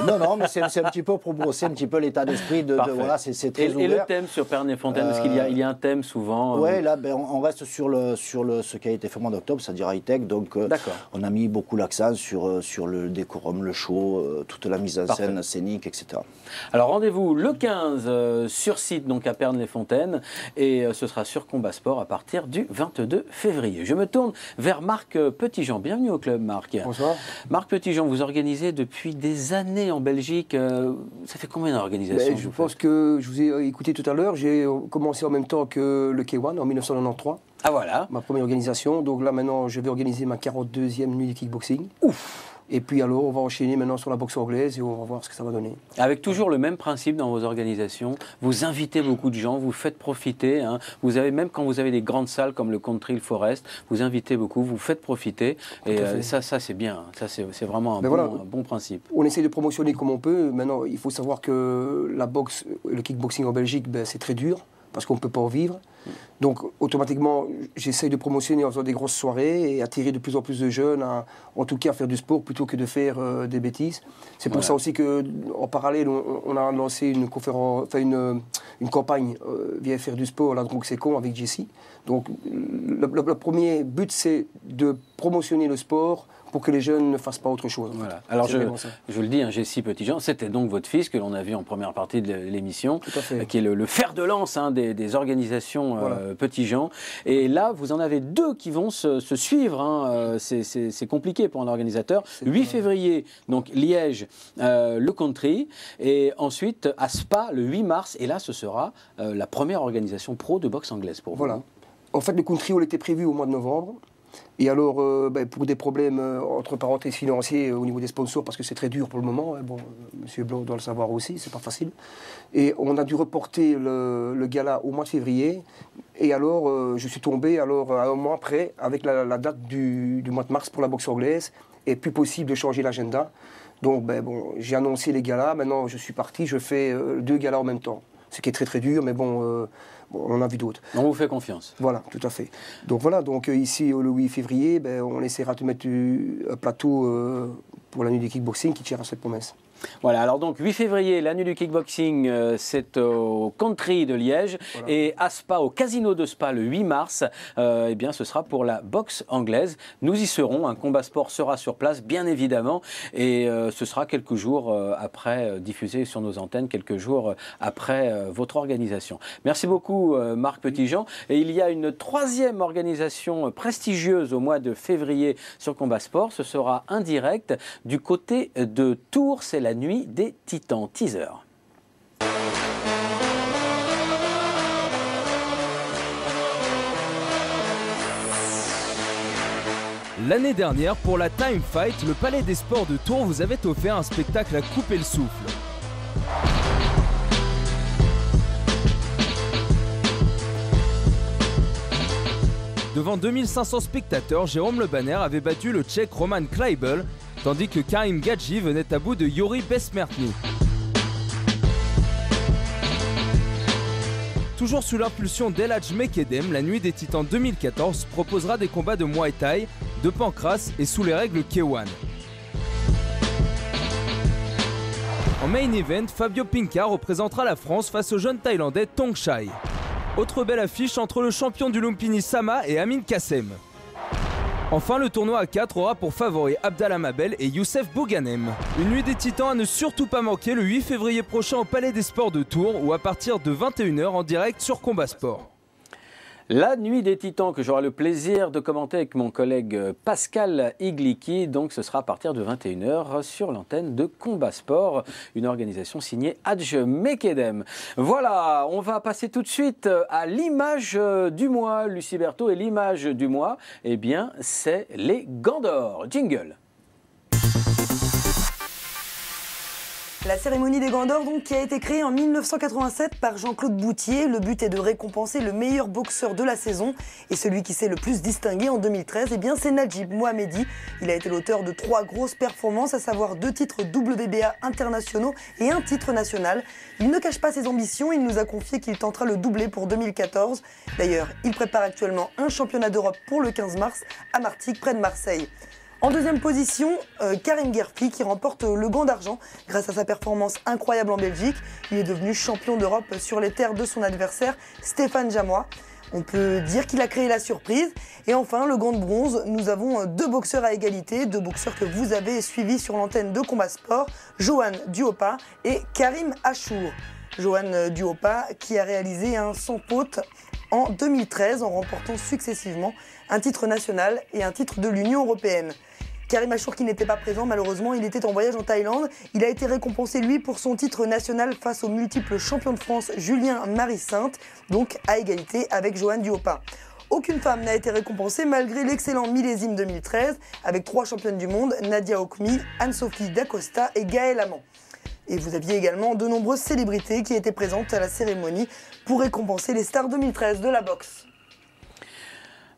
Non, mais c'est un petit peu pour brosser un petit peu l'état d'esprit voilà, c'est très ouvert. Et le thème sur Pernay-Fontaine, parce qu'il y a un thème souvent. Oui, là, on reste sur ce qui a été fait au mois d'octobre, c'est-à-dire high-tech. Donc, on a mis beaucoup l'accent sur le décorum, le show, toute la mise en scène scénique, etc. Alors, rendez-vous le 15 sur site, donc à Pernay-Fontaine, et ce sera sur Combat Sport à partir du 22 février. Je me tourne vers Marc Petitjean. Bienvenue au club, Marc. Bonsoir. Marc Petitjean, vous organisez depuis des années en Belgique. Ça fait combien d'organisations? Je pense que je vous ai écouté tout à l'heure. J'ai commencé en même temps que le K1 en 1993. Ah voilà. Ma première organisation. Donc là maintenant, je vais organiser ma 42e nuit de kickboxing. Ouf. Et puis alors, on va enchaîner maintenant sur la boxe anglaise et on va voir ce que ça va donner. Avec toujours le même principe dans vos organisations, vous invitez beaucoup de gens, vous faites profiter. Hein. Vous avez, même quand vous avez des grandes salles comme le Country, le Forest, vous invitez beaucoup, vous faites profiter. Et ça c'est bien. Ça, c'est vraiment un bon principe. On essaie de promotionner comme on peut. Maintenant, il faut savoir que la boxe, le kickboxing en Belgique, c'est très dur parce qu'on ne peut pas en vivre. Donc, automatiquement, j'essaye de promotionner en faisant des grosses soirées et attirer de plus en plus de jeunes, en tout cas à faire du sport plutôt que de faire des bêtises. C'est pour ça aussi qu'en parallèle, on a lancé une campagne Viens faire du sport, la drogue c'est con, avec Jessie. Donc, le premier but, c'est de promotionner le sport pour que les jeunes ne fassent pas autre chose. Voilà. Alors je le dis, Jessie Petitjean, c'était donc votre fils que l'on a vu en première partie de l'émission, qui est le fer de lance des organisations Petitjean. Et là, vous en avez 2 qui vont se suivre. Hein. C'est compliqué pour un organisateur. 8 février, donc Liège, le Country, et ensuite à Spa le 8 mars. Et là, ce sera la première organisation pro de boxe anglaise pour vous. Voilà. En fait, le Country, on était prévu au mois de novembre. Et alors, pour des problèmes, entre parenthèses, financiers au niveau des sponsors, parce que c'est très dur pour le moment, bon, M. Blanc doit le savoir aussi, c'est pas facile. Et on a dû reporter le gala au mois de février. Et alors, je suis tombé à un mois après avec la date du mois de mars pour la boxe anglaise. Et plus possible de changer l'agenda. Donc, j'ai annoncé les galas. Maintenant, je suis parti, je fais 2 galas en même temps. Ce qui est très très dur, mais bon, on en a vu d'autres. On vous fait confiance. Voilà, tout à fait. Donc voilà, donc ici, le 8 février, on essaiera de mettre un plateau pour la nuit du kickboxing qui tire à cette promesse. Voilà, alors donc 8 février, la nuit du kickboxing, c'est au Country de Liège, et à Spa, au Casino de Spa, le 8 mars, eh bien, ce sera pour la boxe anglaise. Nous y serons, un Combat Sport sera sur place, bien évidemment, et ce sera quelques jours après, diffusé sur nos antennes, quelques jours après votre organisation. Merci beaucoup Marc Petitjean. Et il y a une 3e organisation prestigieuse au mois de février sur Combat Sport, ce sera un direct du côté de Tours, c'est la nuit des Titans. Teaser. L'année dernière, pour la Time Fight, le Palais des Sports de Tours vous avait offert un spectacle à couper le souffle. Devant 2500 spectateurs, Jérôme Le Banner avait battu le Tchèque Roman Kleibel, tandis que Karim Gadji venait à bout de Yuri Besmertny. Toujours sous l'impulsion d'Elhadj Mekedem, la Nuit des Titans 2014 proposera des combats de Muay Thai, de pancrace et sous les règles K1. En main event, Fabio Pinka représentera la France face au jeune Thaïlandais Thongchai. Autre belle affiche entre le champion du Lumpini Sama et Amin Kassem. Enfin, le tournoi à 4 aura pour favori Abdallah Mabel et Youssef Bouganem. Une nuit des titans à ne surtout pas manquer le 8 février prochain au Palais des Sports de Tours ou à partir de 21 h en direct sur Combat Sport. La nuit des titans que j'aurai le plaisir de commenter avec mon collègue Pascal Igliki, donc ce sera à partir de 21 h sur l'antenne de Combat Sport, une organisation signée Hadj Mekedem. Voilà, on va passer tout de suite à l'image du mois, Lucie Berthaud, et l'image du mois, eh bien c'est les gants d'or. Jingle. La cérémonie des gants d'or donc, qui a été créée en 1987 par Jean-Claude Boutier. Le but est de récompenser le meilleur boxeur de la saison. Et celui qui s'est le plus distingué en 2013, eh bien, c'est Najib Mohamedi. Il a été l'auteur de 3 grosses performances, à savoir 2 titres WBA internationaux et 1 titre national. Il ne cache pas ses ambitions, il nous a confié qu'il tentera le doublé pour 2014. D'ailleurs, il prépare actuellement un championnat d'Europe pour le 15 mars à Martigues, près de Marseille. En deuxième position, Karim Guerfi qui remporte le gant d'argent grâce à sa performance incroyable en Belgique. Il est devenu champion d'Europe sur les terres de son adversaire Stéphane Jamois. On peut dire qu'il a créé la surprise. Et enfin, le gant de bronze, nous avons 2 boxeurs à égalité, 2 boxeurs que vous avez suivis sur l'antenne de Combat Sport, Johan Duopa et Karim Achour. Johan Duopa qui a réalisé un sans faute en 2013 en remportant successivement un titre national et un titre de l'Union européenne. Karim Achour qui n'était pas présent, malheureusement, il était en voyage en Thaïlande. Il a été récompensé, lui, pour son titre national face au multiple champion de France Julien Marie-Sainte, donc à égalité avec Johan Duopa. Aucune femme n'a été récompensée malgré l'excellent millésime 2013, avec 3 championnes du monde, Nadia Okmi, Anne-Sophie Dacosta et Gaëlle Amand. Et vous aviez également de nombreuses célébrités qui étaient présentes à la cérémonie pour récompenser les stars 2013 de la boxe.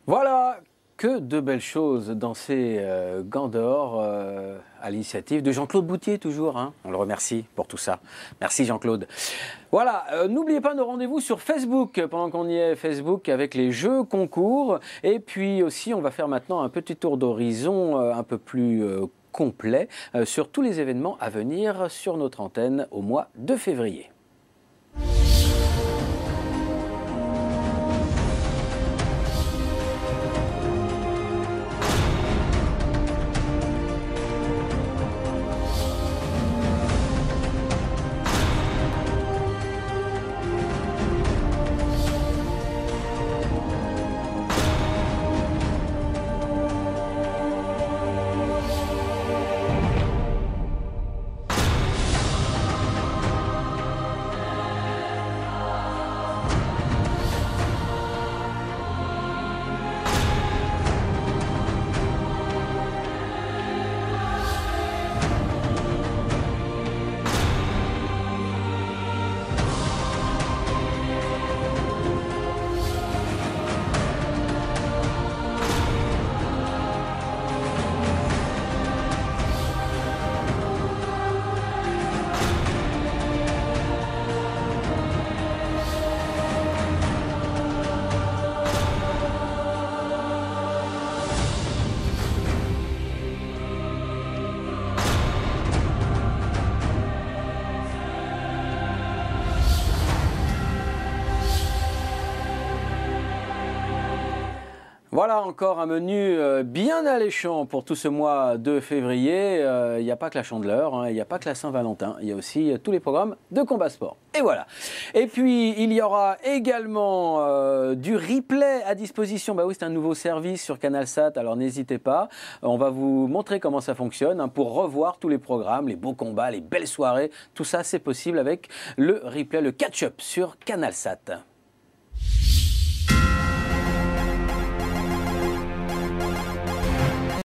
Voilà, que de belles choses dans ces gants d'or à l'initiative de Jean-Claude Boutier toujours. Hein. On le remercie pour tout ça. Merci Jean-Claude. Voilà, n'oubliez pas nos rendez-vous sur Facebook pendant qu'on y est, Facebook avec les jeux concours. Et puis aussi, on va faire maintenant un petit tour d'horizon un peu plus complet sur tous les événements à venir sur notre antenne au mois de février. Voilà encore un menu bien alléchant pour tout ce mois de février. Il n'y a pas que la Chandeleur, hein, il n'y a pas que la Saint-Valentin, il y a aussi tous les programmes de Combat Sport. Et voilà. Et puis il y aura également du replay à disposition. Bah oui, c'est un nouveau service sur CanalSat, alors n'hésitez pas. On va vous montrer comment ça fonctionne hein, pour revoir tous les programmes, les beaux combats, les belles soirées. Tout ça, c'est possible avec le replay, le catch-up sur CanalSat.